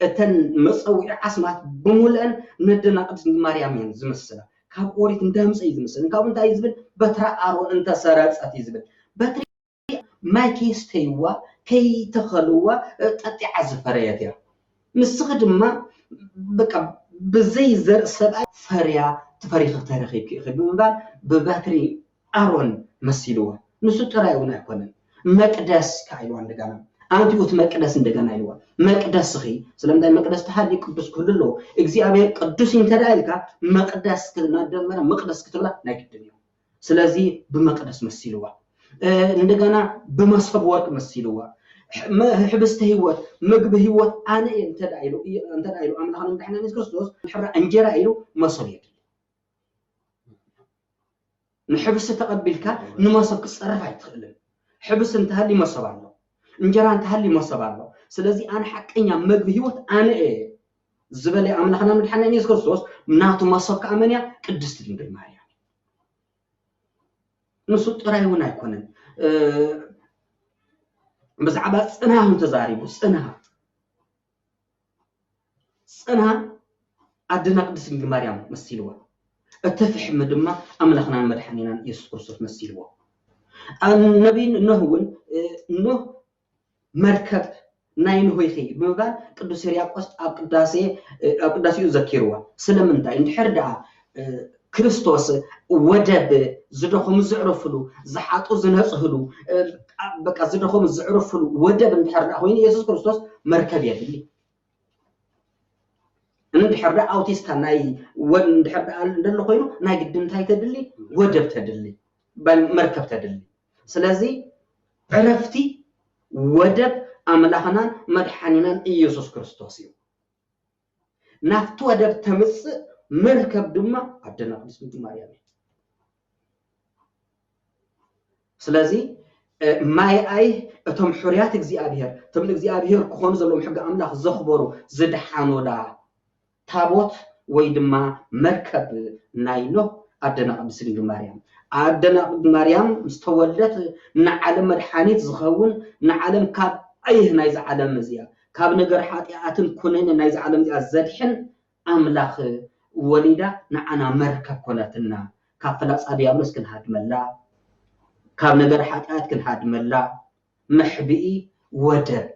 እተን መፀውዒ ዓስማት ብምሉአን ነደና ቅድስት ማርያም እየን ዝመስላ ካብ ኦሪት እንዳምፀ እዩ ዝመስል ካብ እንታይ ዝብል በትራ ኣሮን እንተሰረፀት እዩ ዝብል በትሪ ማይ ከይስተይዋ ከይተኸልዋ ጠጢዓ ዝፈረየት እያ ንስኺ ድማ በቃ ብዘይ ዘርኢ ሰብኣይ ፈርያ ተፈሪኽ ተረኺብኪ ብምባል ብበትሪ ኣሮን መሲልዋ ንሱ ጥራይ እውን ኣይኮነን መቅደስ ካይልዋ እንደገና አንቲውት መቅደስ እንደገና ይልዋ መቅደስ ኺ ስለምንታይ መቅደስ ተሃሊ ቅዱስ ኩልሎ እግዚአብሔር ቅዱስ እንተዳይልካ መቅደስ ከተናደመረ መቅደስ ከተብላ ናይ ግድን እዩ ስለዚ በመቅደስ መሲልዋ እንደገና በመስፈብ ወርቅ መሲልዋ ሕብስተ ህይወት ምግብ ህይወት ኣነ እንተዳይሉ አምላኽና መድኃኒትና ኢየሱስ ክርስቶስ ሕራ እንጀራ ኢሉ መሶብ የድል ንሕብስ ተቀቢልካ ንመሶብ ክፀረፍ ኣይትኽእልን ሕብስ እንተሃሊ መሶብ ኣሎ እንጀራ እንተሃሊ መሶብ ኣሎ ስለዚ ኣነ ሓቀኛ ምግብ ህይወት ኣነ ዝበለ ኣምላኽና መድኃኒትና ኢየሱስ ክርስቶስ ናቱ መሶብ ከኣመንያ ቅድስት ድንግል ማርያም ንሱ ጥራይ እውን ኣይኮነን ብዛዕባ ፅንሃ ተዛሪቡ ፅንሃ ኣድና ቅድስት ድንግል ማርያም መሲልዋ እተፍሕም ድማ ኣምላኽና መድኃኒትና ኢየሱስ ክርስቶስ መሲልዎ النبي نهون نه مركب ناين هويخي بمبال قدوس هرياقوس أقداسي يذكروا سلمنتا اندحردا كريستوس وجب زدخم زعرفلو زحاطو زنصهلو بقى زدخم زعرفلو وجب اندحردا وين يسوع كريستوس مركب يدلي اندحردا اوتيستا ناي وندحردا اندلو خوينو ناي قدمتاي تدلي وجب تدلي بالمركب تدلي ስለዚህ ዕረፍቲ ወደብ ኣምላኽና መድኃኒና ኢየሱስ ክርስቶስ እዩ ናፍቲ ወደብ ተምጽእ መርከብ ድማ ኣደና ቅድስት ድንግል ማርያም እዩ ስለዚ ማይ ኣይ እቶም ሕርያት እግዚአብሔር እቶም እግዚአብሔር ክኾኑ ዘለዎም ሕጊ ኣምላኽ ዘኽበሩ ዝድሓኑላ ታቦት ወይ ድማ መርከብ ናይ ኖህ ኣደና ቅድስት ድንግል ማርያም ኣደና ቅድስት ማርያም ዝተወለደት ንዓለም መድኃኒት ዝኸውን ንዓለም ካብ ኣይህ ናይ ዝዓለም እዚያ ካብ ነገር ሓጢኣትን ኩነን ናይ ዝዓለም እዚኣ ዘድሕን ኣምላኽ ወሊዳ ንዓና መርከብ ኮነትና ካብ ፍላጻ ዲያብሎስ ክንሃድመላ ካብ ነገር ሓጢኣት ክንሃድመላ መሕቢኢ ወደብ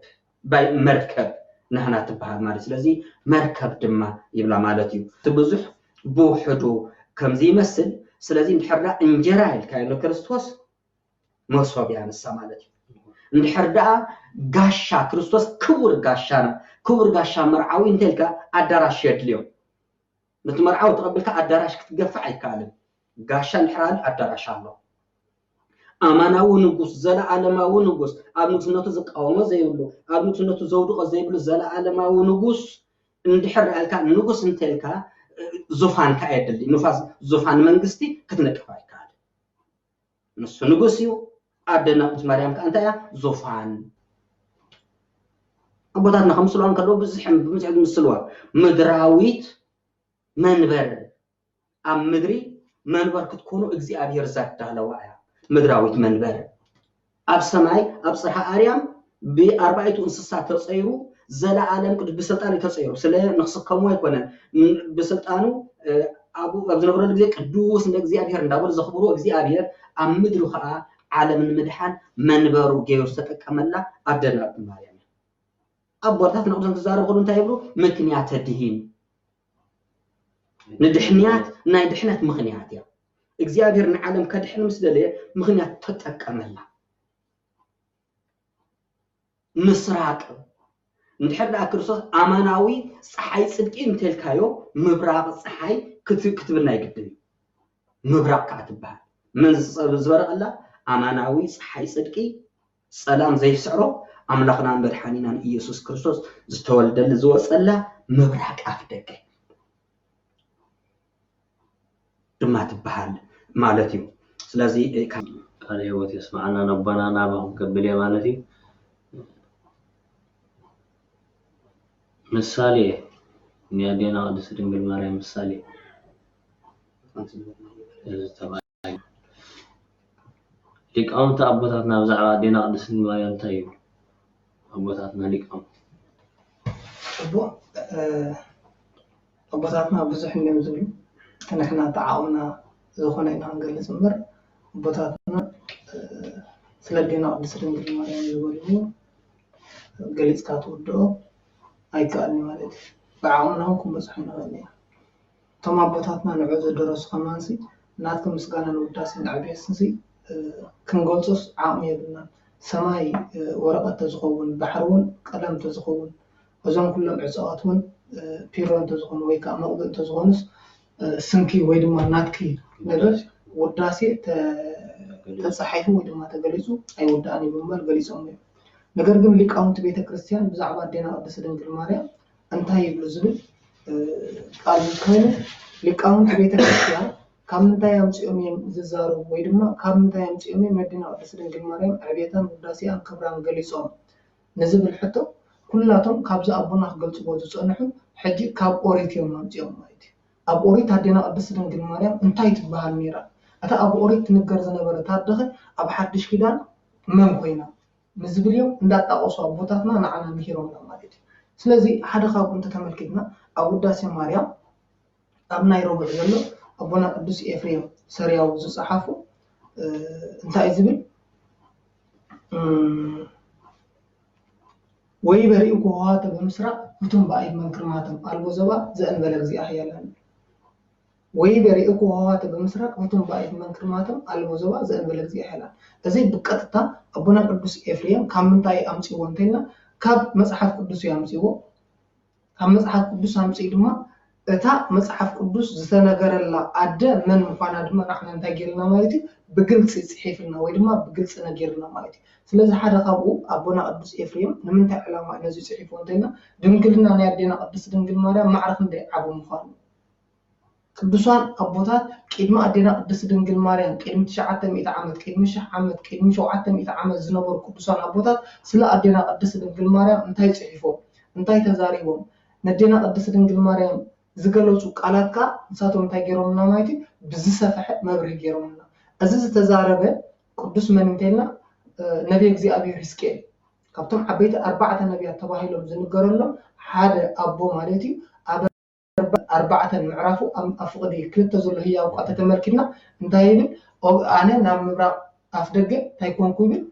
ባይ መርከብ نحنا تبهال مالي سلازي مركب دما يبلا مالتي تبزح بوحدو كم زي مسل سلازي نحرا انجرايل كايلو كريستوس مصوب يعني السمالتي نحردا غاشا كريستوس كبر غاشا مرعاوي انتلكا ادراش يدليو نتمرعاو تقبلك ادراش كتقفع يكالم غاشا نحرال ادراش الله اماناو نغوس زلا علماو نغوس ابنتنتو زقاومو زيبلو ابنتنتو زودقو زيبلو زلا علماو نغوس اندحر الكا نغوس انتلكا زوفان كايدل نفاس زوفان منغستي كتنقفا يكال نسو نغوسيو ادنا مريم كانتايا زوفان ابوتاتنا خمسلون كدو بزحم بمصعد مسلوا مدراويت منبر ام مدري منبر كتكونوا اغزيابير زادالوا مدراويت منبر اب سماي اب صحا اريام باربعه انسسات تصيرو زلا عالم قد بسلطان تصيرو سلا نخصكمو يكونن بسلطانو ابو ابزنبر الغزي قدوس እንደ እግዚአብሔር እንዳበል ዘخبرو እግዚአብሔር ام مدرو خا عالم المدحان منبرو جيوس ተጠቀመላ አደና ማርያም አቦታት ነው ዘንዛረ ሁሉ እንታይብሉ ምክንያት ተድሂን ندحنيات ناي دحنات مخنيات يا እግዚአብሔር ንዓለም ከድሕን ምስደለየ ምክንያት ተጠቀመላ ምስራቅ እንድሕር ክርስቶስ አማናዊ ፀሐይ ጽድቂ እንተልካዮ ምብራቅ ፀሐይ ክትብና ይግድም ምብራቅ ካትባል ምን ዝበረቀላ አማናዊ ፀሐይ ጽድቂ ሰላም ዘይስዕሮ አምላኽና መድኃኒና ኢየሱስ ክርስቶስ ዝተወልደል ዝወፀላ ምብራቅ አፍደገ ድማ ትበሃል ማለት እዩ ስለዚ ቃል ህይወት ይስማዓና ነባና ናባም ከብለ ማለት እዩ ምሳሌ ኒያዴና ቅድስት ድንግል ማርያም ምሳሌ ሊቃውንት አቦታትና ብዛዕባ ዴና ቅድስት ድንግል ማርያም እንታይ እዩ አቦታትና ሊቃውንት አቦታትና ብዙሕ እንደም ዝብሉ نحن تعاوننا زخنا إن هنقل سمر بطاتنا سلدينا عبد السلام المريم يقولون قلت كاتودو أي كأني مالتي تعاوننا هم بس حنا غنيا ثم بطاتنا نعوز الدرس خماسي ناتكم مسكانا الوداسين عبيسنسي كنقولصوس عامية بنا سماي ورقة تزخون بحرون قلم تزخون وزن كلهم عصاتون بيرون تزخون ويكا مقدن تزخونس سنكي ويدما ناتكي نجر وداسي تصحيح ويدما تجلسو أي وداني بمبر جلسوا منه نجر جم لك أنت بيت كريستيان بزعبا دينا قدس دنجل ماريا أنتهي بلزبل قال كانه لك أنت بيت كريستيان كم تايم تيومي ززارو ويدما كم تايم تيومي مدينا قدس دنجل ماريا عبيتان وداسي أن كبران جلسوا نزبل حتى كلاتهم كابز أبونا قلت بوجس أنهم حجي كاب أوريتيوم نامتيوم مايتي أب أوريت هدينا قدس دنجل مريم انتهي تبهال ميرا أتا أب أوريت نقر زنبرة تادخل أب حدش كدان مم خوينا مزبليوم ندات تقصوا أبوتاتنا نعنا مهيرون لماليتي سلازي حدا خاب انت تملكتنا أبو داسي مريم أب نايروبي يقولو أبونا قدس إفريم سرياو زصحافو انتهي زبل ويبرئكو هاتا بمسرق بتم بأيد من كرماتهم ألبو زبا زأن بلغ زي أحيالان ويبرئكو هاتا بمسرق بتم بأيد من كرماتهم ألبو زبا زأن بلغ زي أحيالان أزي بقطتا أبونا قدس إفريم كامنتاي أمسي وانتينا كاب مصحف قدس يامسيو كاب مصحف قدس يامسي دما እታ መጽሐፍ ቅዱስ ዝተነገረላ አደ ምን እንኳን አድማ ናሕና እንታይ ጌርና ማለት ብግልጽ ጽሒፍና ወይ ድማ ብግልጽ ነገርና ማለት ስለዚህ ሓደ ካብኡ አቦና ቅዱስ ኤፍሬም ንምንታይ ዕላማ ነዚ ጽሒፉ እንተይና ድንግልና ናይ አዴና ቅድስት ድንግል ማርያም ማዕረፍ እንደ ዓቡ ምዃኑ ቅዱሳን አቦታት ቅድሚ አዴና ቅድስት ድንግል ማርያም ቅድሚ 900 ዓመት ቅድሚ 1000 ዓመት ቅድሚ 700 ዓመት ዝነበሩ ቅዱሳን አቦታት ስለ አዴና ቅድስት ድንግል ማርያም እንታይ ጽሒፎም እንታይ ተዛሪቦም ነዴና ቅድስት ድንግል ማርያም ዝገለጹ ቃላትካ ንሳቶም እንታይ ገይሮምና ማለት ብዝሰፈሐ መብርህ ገይሮምና እዚ ዝተዛረበ ቅዱስ መን እንተይና ነብይ እግዚአብሔር ሕዝቅኤል ካብቶም ዓበይቲ 4 ነቢያት ተባሂሎም ዝንገረሎም ሓደ አቦ ማለት እዩ ኣብ 4 ምዕራፉ ኣፍቅዲ ክልተ ዘሎ ህያው ቋተ ተመልኪና እንታይ ይብል ኣነ ናብ ምብራቅ ኣፍደገ እንታይ ኮንኩ ይብል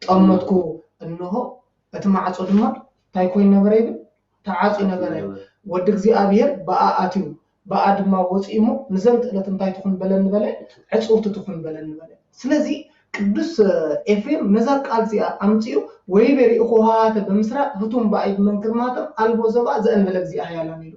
ጠመትኩ እንሆ እቲ ማዕጾ ድማ እንታይ ኮይን ነበረ ይብል تعاصي نغره ود እግዚአብሔር በአአቲው በአድማ ወጪሞ ንዘንት ለተንታይ ተኹን በለን በለ ዕጽውት ተኹን በለን በለ ስለዚህ ቅዱስ ኤፍሬም ነዛ ቃል ዚያ አምጪው ወይ በሪኡ ሆሃተ በምስራቅ ፍቱም ባይድ መንክርማተም አልቦ ዘባ ዘእንበለ እግዚአብሔር ያላሚሉ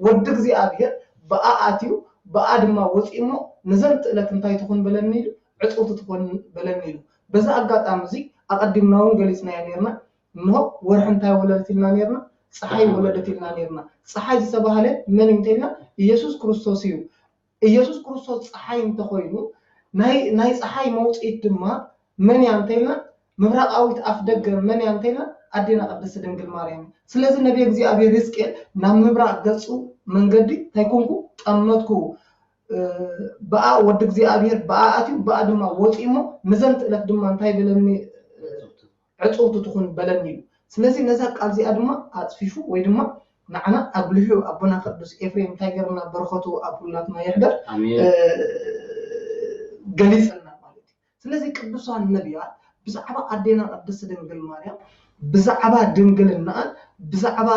ወድ እግዚአብሔር በአአቲው በአድማ ወጪሞ ንዘንት ለተንታይ ተኹን በለን ይሉ ዕጽውት ተኹን በለን ይሉ በዛ አጋጣሚ ዚ አቀድምናውን ገሊጽና ያኔርና ነው ወርሕንታይ ወለልትና ነርና ፀሐይ ወለደትና ነርና ፀሐይ ዝተባሃለ ምን እንተና ኢየሱስ ክርስቶስ እዩ ኢየሱስ ክርስቶስ ፀሐይ እንተኮይኑ ናይ ፀሐይ መውጽኢት ድማ ምን ያንተና ምብራቃዊት አፍደገ ምን ያንተና አዲና ቅድስት ድንግል ማርያም ስለዚህ ነብይ እግዚአብሔር ሕዝቅኤል ናብ ምብራቅ ገጹ መንገዲ ታይኮንኩ ጠመትኩ በአ ወድ እግዚአብሔር በአአቲው በአድማ ወጪሞ ንዘንት ዕለት ድማ እንታይ በለኒ ዕጽውት ትኹን በለኒ ስለዚህ ነዛ ቃል ዚኣ ድማ አጽፊሹ ወይ ድማ ንዓና አብልሑ አቡና ቅዱስ ኤፍሬም ታይገርና በረኸቱ አቡላትና ይሕደር ገሊጽና ማለት ስለዚህ ቅዱሳን ነቢያት ብዛዕባ አዴና ቅድስት ድንግል ማርያም ብዛዕባ ድንግልና ብዛዕባ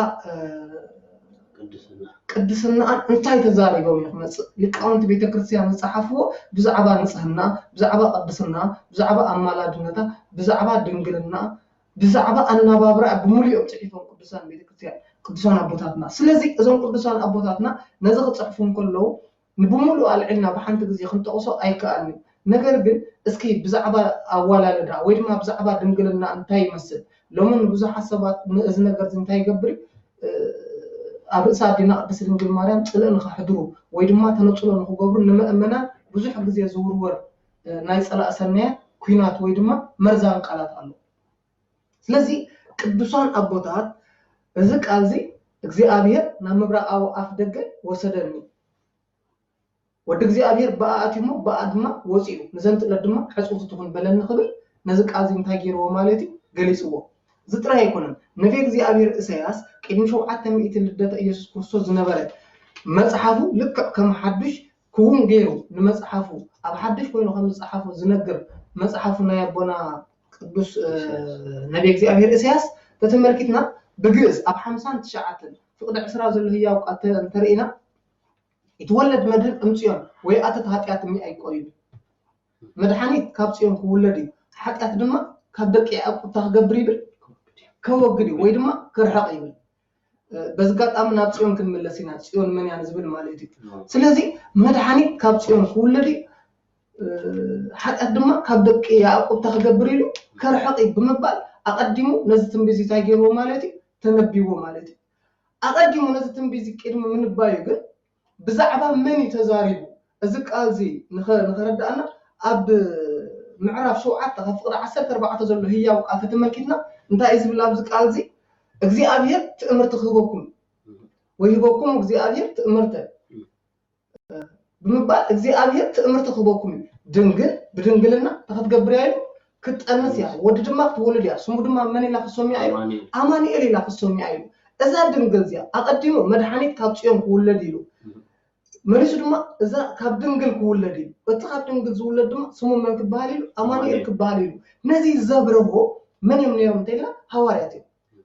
ቅድስና እንታይ ተዛሪበው ይመጽ ሊቃውንት ቤተክርስቲያን መጽሐፍዎ ብዛዕባ ንጽህና ብዛዕባ ቅድስና ብዛዕባ አማላድነታ ብዛዕባ ድንግልና ብዛዕባ አናባብራ ብሙሉኦም ጽሒፎም ቅዱሳን ቤተክርስቲያን ቅዱሳን አቦታትና ስለዚህ እዞም ቅዱሳን አቦታትና ነዚ ክጽሕፉን ከለው ንብሙሉ አልዕልና በሓንቲ ግዜ ክንጠቅሶ አይከኣልኒ ነገር ግን እስኪ ብዛዕባ አዋላለዳ ወይ ድማ ብዛዕባ ድንግልና እንታይ ይመስል ሎምን ብዙሕ ሓሳባት እዚ ነገር እንታይ ይገብር ኣብ ርእሳ ኣዴና ቅድስት ድንግል ማርያም ጽልእ ንኽሕድሩ ወይ ድማ ተነጽሎ ንኽገብሩ ንምእመናን ብዙሕ ግዜ ዝውርወር ናይ ጸላእ ሰናያት ኩናት ወይ ድማ መርዛን ቃላት ኣሎ ስለዚህ ቅዱሳን አቦታት እዚ ቃል ዚ እግዚአብሔር ናብ ምብራቃዊ አፍ ደገ ወሰደኒ ወድ እግዚአብሔር በአአቲሞ በአድማ ወጪው ንዘንት ለድማ ሕጽውት ትኹን በለን ንኽብል ነዚ ቃል ዚ እንታይ ገይርዎ ማለት ገሊጽዎ ዝጥራ ይኮነን ነብይ እግዚአብሔር ኢሳያስ ቅድሚ 700 ልደተ ኢየሱስ ክርስቶስ ዝነበረ መጽሐፉ ልክዕ ከም ሓድሽ ክውን ገይሩ ንመጽሐፉ ኣብ ሓድሽ ኮይኑ ከም ዝጽሓፉ ዝነግር መጽሐፉ ናይ አቦና ቅዱስ ነብይ እግዚአብሔር ኢሳያስ ተተመልኪትና بجزء أب 59 فقد عسرة زله هي وقت ترينا يتولد مدن أمسيون ويأتت هاتيات مي أي قريب مدحانيت كابسيون كولدي حتى أتدمى كابدك يأكل تغبري بال كوجري ويدما كرحقي بال بس قد أمنا تسيون كملسينا تسيون من يعني زبل مالتي سلازي مدحانيت كابسيون كولدي حتى أتدمى كابدك يأكل تغبري بال كرحقي بمبال أقدمه نزتم بيزي تاجروا مالتي تنبيو مالتي أقدمه نزتم بيزي كلمة من بايق بزعبا مني تزاريبو أزك أزي نخرد أنا أب معرف شو عطا فقرة 14 زلو هي وقعت تملكتنا انت إذا بالله بزك أزي أجزي أبير تأمر تخبوكم ويهبوكم أجزي أبير تأمر بمبال أجزي أبير تأمر تخبوكم دنقل بدنقلنا تاخد قبريايو كنت أنس يا ود دماغ تولد يا سمو دماغ مني لا خصومي أيو أماني إلي لا خصومي أيو إذا دنقل زيا أقدمه مدحانيت كابتشيون كولد يلو مريسو دماغ إذا كاب دنقل كولد يلو وتخاب دنقل زولد دماغ سمو من كبالي يلو أماني إلي كبالي يلو نزي زابره من يوم تيلا هوارياتي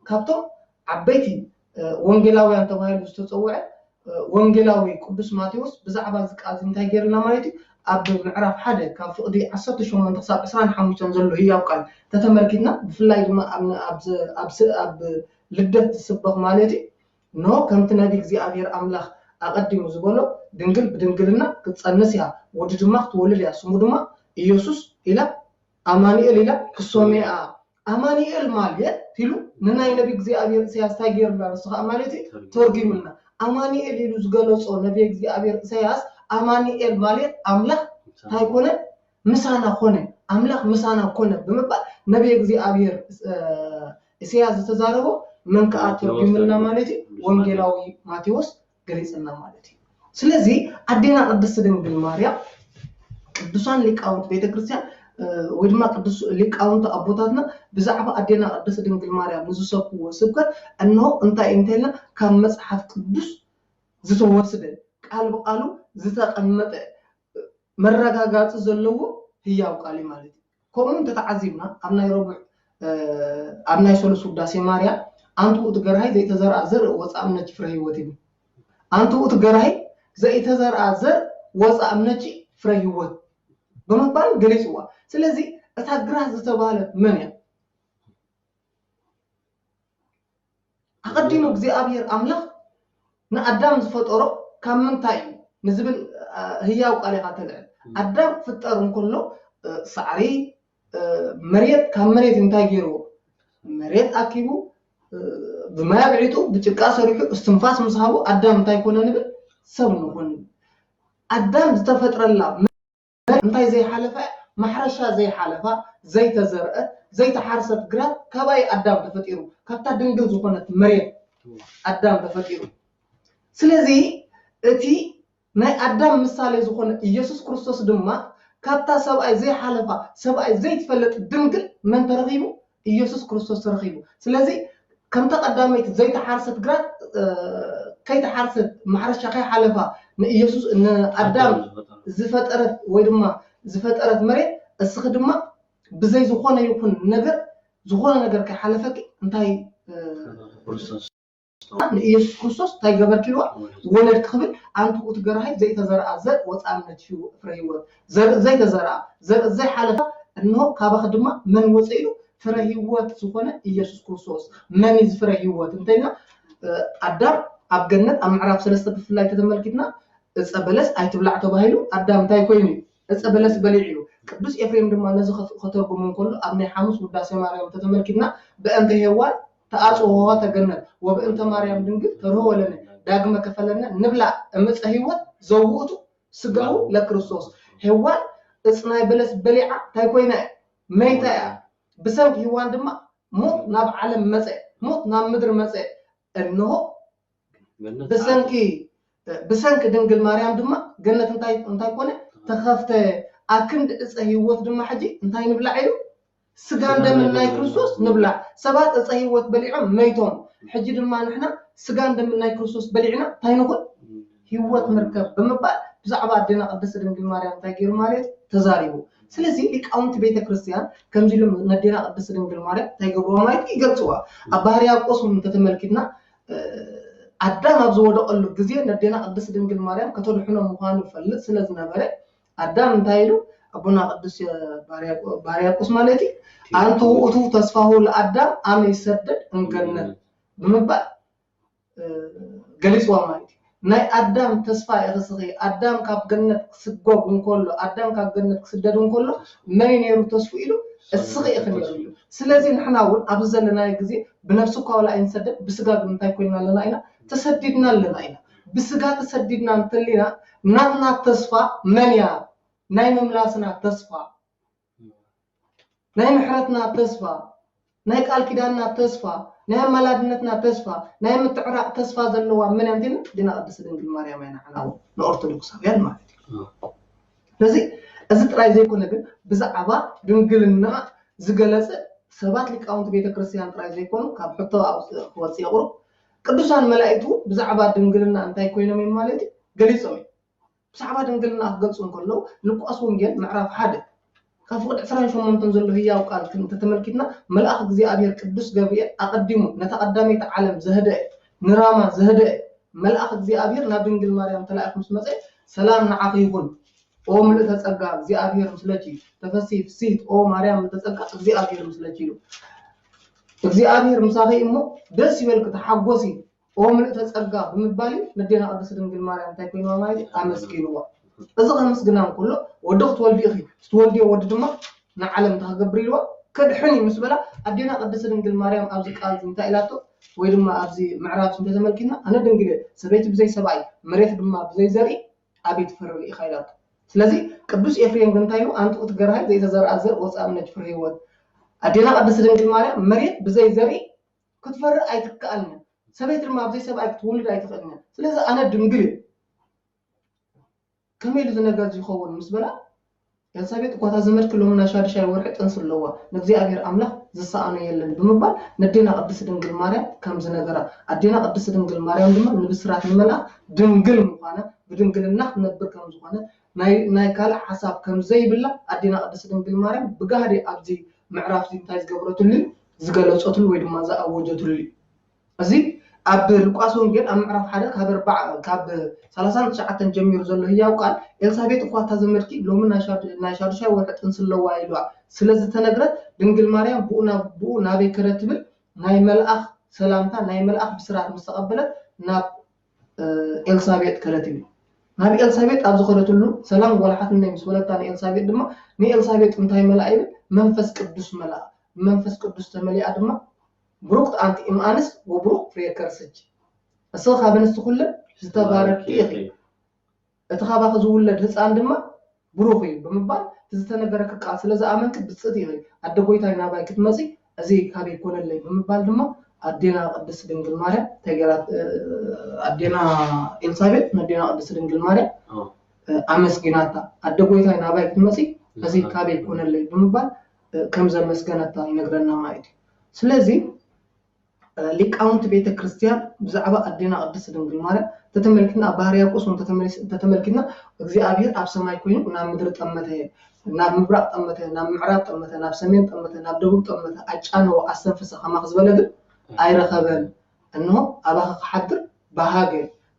كابتو عبيتي وانجلاوي أنت ما يلو استتصوعي وانجلاوي قدس ماتيوس بزعبا زكاة انتهي غيرنا مالتي أب معرف حدا كان فقدي 18 تصاب 25 زلو هي وقال تتمركتنا بفلاي ما أب لدت السبق مالتي نو كنت نبي እግዚአብሔር አምላክ አቀድሙ ዝብሎ ድንግል ብድንግልና ክትጸንስያ ወዲ ድማ ክትወልድያ ስሙ ድማ ኢየሱስ ኢላ አማኑኤል ኢላ ክሶሜአ አማኑኤል ማለት ትሉ ንናይ ነብይ እግዚአብሔር ሲያስታገርና ረስኻ ማለት ተርጉምና አማኑኤል ይሉ ዝገለጾ ነብይ እግዚአብሔር ኢሳያስ አማኑኤል ማለት አምላክ ታይኮነ ምሳና ሆነ አምላክ ምሳና ሆነ በመባል ነብይ እግዚአብሔር ኢሳያስ ተዛረቦ من كأتر بملنا مالتي وانجيلاوي ماتيوس غريسنا مالتي ስለዚህ አዴና ቅድስት ድንግል ማርያም ቅዱሳን ሊቃውንት ቤተክርስቲያን ወይድማ ቅዱስ ሊቃውንት አቦታትና ብዛዕባ አዴና ቅድስት ድንግል ማርያም ዝሰብኩ ስብከት እንሆ እንታይንተልና ካብ መጽሐፍ ቅዱስ ዝተወሰደ ቃል በቃሉ ዝተቀመጠ መረጋጋጽ ዘለዎ ህያው ቃል ማለት ከምኡ ተተዓዚብና ኣብ ናይ ረቡዕ ኣብ ናይ ሰሉስ ውዳሴ ማርያም أنتو تجرهاي زي تزرع زر وصامنج فري وتين أنتو تجرهاي زي تزرع زر وصامنج فري وت بمقبل جلسوا سلزي أتجرها زتبالة منيا أقدموا بزي أبير أملاخ نقدم زفتورو كم من تايم نزبل هي وقالي قاتل أدم فترون كله سعري مريت كم مريت انتاجيرو مريت أكيبو بما يبعيتو بتشكاسو ريحو استنفاس مصحابو أدم تايكونا نبل سبنو كون أدم زتفتر الله انتاي زي حالفة محرشة زي حالفة زي تزرق زي تحارسة قرات كباي أدم تفتيرو كبتا دنجل زخونة مريت أدم تفتيرو سلازي اتي ناي أدم مثالي زخونة يسوس كريستوس دما كبتا سبعي زي حالفة سبعي زي تفلت دنجل من ترغيبو يسوس كريستوس ترغيبو سلازي كم تقدمت زي تحارسة قرات كي تحارسة محرشة كي حالفة يسوس إن أدم زفترت ويدما زفترت مريت السخدما بزي زخونة يكون نجر كحالفك انتاي يسوس كريستوس تاي جبر كيلو ولد قبل أنتو تجرهاي زي تزرع زر وتأمن شو فريور زي تزرع زر زي حالفة إنه كابخدما من وسيله فريوات زخونة يسوس كريستوس من يزفريوات انتينا أدم أبجنت أم عرف سلسلة بفلاي تتملكتنا أبلس أي تبلع تباهيلو أدم تاي كويني أبلس بليعيلو قدوس إفريم دم الناس خطركم من كله أبني حامس وداس مريم تتملكتنا بأنت هوال تأس وهو تجنن وبأنت مريم دنجل تروه لنا داعم كفلنا نبلع أمس هوال زوجته سجاو لكريستوس هوال إصناع بلس بليعة تاي كوينه ميتة بسبب هوال دم موت ناب عالم مسء موت ناب مدر مسء إنه بسنك دنجل مريم دم جنة انتاي كونه تخافت أكند إصهيوت دم حجي انتاي نبلع عيلو سجان دم الناي كريستوس نبلع سبات إصهيوت بلعهم ميتون حجي دم نحنا سجان دم الناي كريستوس بلعنا تاي نقول هيوت مركب بمبال بزعبات دينا قدس دنجل مريم تايجير مريم تزاريبو سلازي لك أنت بيت كريستيان كم جيلو ندينا قدس دنجل مريم تايجير مريم يقلتوا أبهريا قصم تتملكنا أدم أبزود أقول جزية ندينا قدس دنجل مريم كتول حنا مخانو فلت سلازنا برا أدم تايلو أبونا قدس باريا قسم مالتي أنتو أتو تصفاه لأدم أم يسدد إنجلنا بمبا جلس وامالتي ناي أدم تصفى إغسقي أدم كاب جنة سجوا بنقوله أدم كاب جنة سدد بنقوله ما ينيرو تصفيله السقي إخنيرو سلازي نحنا أول أبزل لنا يجزي بنفسه ولا ينسدد بسجاد من تايكوينا لنا إنا تسددنا لنا إنا بسجاد تسددنا نتلينا نحنا تصفى منيا ناي مملاسنا تصفى ناي محرتنا تصفى ناي قال كداننا تصفى ناي ملادنتنا تصفى ناي متعرق تصفى زلوا من عندنا دينا قدس دنجل مريم انا حنا الأرثوذكساويان مالتي لذي ازت راي زي كنا ግን بزعባ ድንግልና ዝገለጸ ሰባት ሊቃውንት ቤተክርስቲያን ጥራይ ዘይኮኑ ካብ ሕቶ ወጽ ይقሩ ቅዱሳን መላእክቱ بزعባ ድንግልና እንታይ ኮይኖም ማለት ገሊጾም بزعባ ድንግልና አገልጹን ከለው ሉቃስ ወንጌል ምዕራፍ 1 كفقد 28 زلو هياو قال كنت تملكتنا ملأخ እግዚአብሔር ቅዱስ ገብርኤል አቀድሙ ነተቀዳሚት ዓለም ዘህደ ንራማ ዘህደ ملأخ እግዚአብሔር ናብ ድንግል ማርያም ተላእክ ምስ መጽ ሰላም ንዓኺ ይኩን ኦ ምልእተ ጸጋ እግዚአብሔር ምስለኪ ተፈሲ ፍሲት ኦ ማርያም ተጸጋ እግዚአብሔር ምስለኪ ነው እግዚአብሔር ምሳኺ እሞ ደስ ይበልክ ተሐጎሲ ኦ ምልእተ ጸጋ በመባል ነደና ቅድስት ድንግል ማርያም ታይ ኮይኖ ማለት አመስግኑዋ እዚ ከምስግናም ኩሉ ወድኽት ወልዲ እኺ ስትወልዲ ወድ ድማ ንዓለም ተገብሪልዋ ከድሕኒ ምስ በላ አዴና ቅድስት ድንግል ማርያም ኣብዚ ቃል እንታይ ኢላቶ ወይ ድማ ኣብዚ ምዕራፍ እንተተመልኪና ኣነ ድንግል ሰበይቲ ብዘይ ሰብኣይ መሬት ድማ ብዘይ ዘርኢ ኣቤት ፍርሪ ኢኻይላቶ ስለዚህ ቅዱስ ኤፍሬም እንታይ ነው አንተ ትገራይ ዘይ ተዘርአ ዘር ወጻምነች ፍሬ ህይወት አዴና ቅድስት ድንግል ማርያም መሬት ብዘይ ዘርኢ ክትፈር ኣይትከኣልና ሰበይቲ ድማ ብዘይ ሰብኣይ ክትወልድ ኣይትኽእልና ስለዚህ ኣነ ድንግል كميل زنجات يخون مسبلا ينسابيت قوتا زمر كلهم نشاد شاي ورح تنسلوا نجزي أبير أملاك زسانة يلن بمبال ندينا قدس دنجل ماريا كم زنجرا أدينا قدس دنجل ماريا دم نبصرات الملا دنجل مقانا بدنجل النخ نبر كم زقانا ناي كلا حساب كم زي بالله أدينا قدس دنجل ماريا بقهري أبزي معرف زي تايز قبرة اللي زقلوا صوت الويد ما زا أوجت اللي أزي أب لقاس ونجيل أم عرف حدا كاب 39 جمير زلوا هي وقال إلسابيت أخوات هذا مركي لو من ناشر شيء وقت انسل له وايلوا سلازة تنقرأ دنجل مريم بو نابي كرتبل ناي ملأخ سلامتا ناي ملأخ بسرعة مستقبلة ناب إلسابيت كرتبل نابي إلسابيت أبز خرطلو سلام ولا حد نيمس ولا تاني إلسابيت دما ني إلسابيت انتهي ملأيب منفس قدس ملأ منفس قدس تملي أدما بروكت أنت إمانس وبروك في كرسج الصخة بنست كله استبارك إخي اتخابا خزولد هسان دما بروخي بمبال تستنقرك قاس لذا آمنك بتصديقي أدقويتاي ناباي كتمزي أزي كابي يكون اللي بمبال دما أدينا قدس دنجل ماريا تقرات أدينا إلسابيت ندينا قدس دنجل ماريا أمس جناتا أدقويتاي ناباي كتمزي أزي كابي يكون اللي بمبال كمزا مسكنتا ينقرنا مايدي سلازي ሊቃውንት ቤተ ክርስቲያን ብዛዕባ ኣዴና ቅድስት ድንግል ማርያም ተተመልኪና ባህርያቆስ ተተመልኪና እግዚአብሔር ኣብ ሰማይ ኮይኑ ናብ ምድሪ ጠመተ ናብ ምብራቅ ጠመተ ናብ ምዕራብ ጠመተ ናብ ሰሜን ጠመተ ናብ ደቡብ ጠመተ ኣጫነው ኣሰንፈሰ ከማ ዝበለ ግን ኣይረኸበን እንሆ ኣባኸ ክሓድር ባሃገ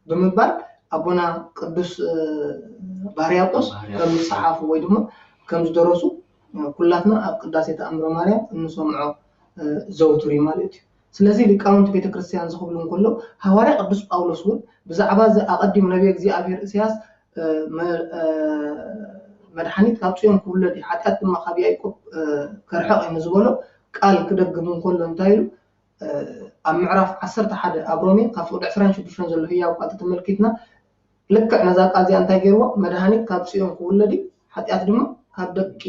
ብምባል ኣቦና ቅዱስ ባህርያቆስ ከም ዝፀሓፉ ወይ ድማ ከም ዝደረሱ ኩላትና ኣብ ቅዳሴ ተኣምሮ ማርያም እንሰምዖ ዘውትሪ ማለት እዩ ስለዚህ ሊቃውንት ቤተ ክርስቲያን ዝኽብሉን ከሎ ሐዋርያ ቅዱስ ጳውሎስ ወን ብዛዕባ ኣቀዲም ነብይ እግዚአብሔር ኢሳያስ መድኃኒት ካብ ጽዮን ክውለድ ኃጢአት ድማ ካብ ያዕቆብ ከርሕቕ እዩ ዝበሎ ቃል ክደግሙን ከሎ እንታይ ኢሉ ኣብ ምዕራፍ 11 ኣብ ሮሜ ካብ ቁጥሪ 26 ዘሎ ህያው ቃል ተመልኪትና ልክዕ ነዛ ቃል እዚኣ እንታይ ገይርዎ መድኃኒት ካብ ጽዮን ክውለድ ኃጢአት ድማ ካብ ደቂ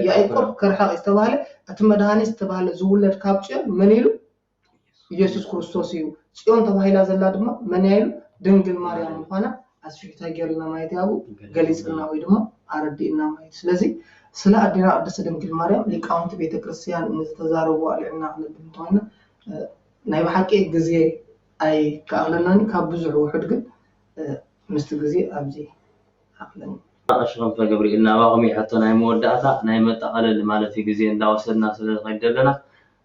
ያዕቆብ ከርሕቕ ዝተባሃለ እቲ መድኃኒት ዝተባሃለ ዝውለድ ካብ ጽዮን መን ኢሉ ኢየሱስ ክርስቶስ እዩ ጽዮን ተባሂላ ዘላ ድማ መን ያይሉ ድንግል ማርያም ምዃና ኣስፊታ ገርና ማየት ያቡ ገሊጽና ወይ ድማ ኣረዲና ማየት ስለዚህ ስለ ኣዴና ቅድስት ድንግል ማርያም ሊቃውንት ቤተ ክርስቲያን እንተዛረቡ አለና ንብንተውና ናይ በሓቂ ግዜ ኣይ ካለናኒ ካብ ብዙሕ ውሕድ ግን ምስቲ ግዜ ኣብዚ ኣክለኒ أشرف جبريل إن واقمي حتى نايم ودعتا نايم تقلل ما في جزء لا وصلنا سلسلة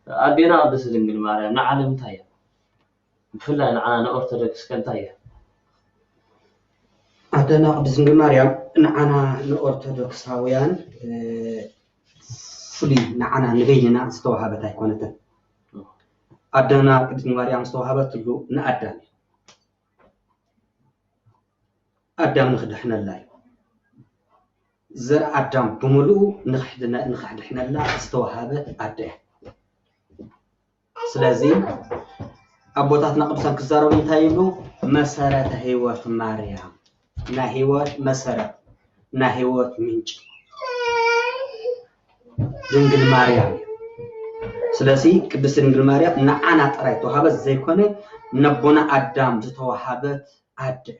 أدينا قدس دنجل ماريا نعلم تايا فلا أنا أرتدكس كان تايا أدينا قدس دنجل ماريا نعنا أرتدكس هاويان فلي نعنا نبينا استوها بتاعي كونتا أدينا قدس دنجل ماريا استوها بتلو نأداني أدام نخدحنا الله زر أدم بملؤ نخدحنا الله استوهابت أده سلازي أبوتاتنا قبسان كزارو ينتايلو مسارة هيوات مريم نا هيوات مسارة نا هيوات منج دنجل مريم سلازي كبس دنجل مريم نعنا تراي توهابت زي كونه نبونا أدم زتوهابت أده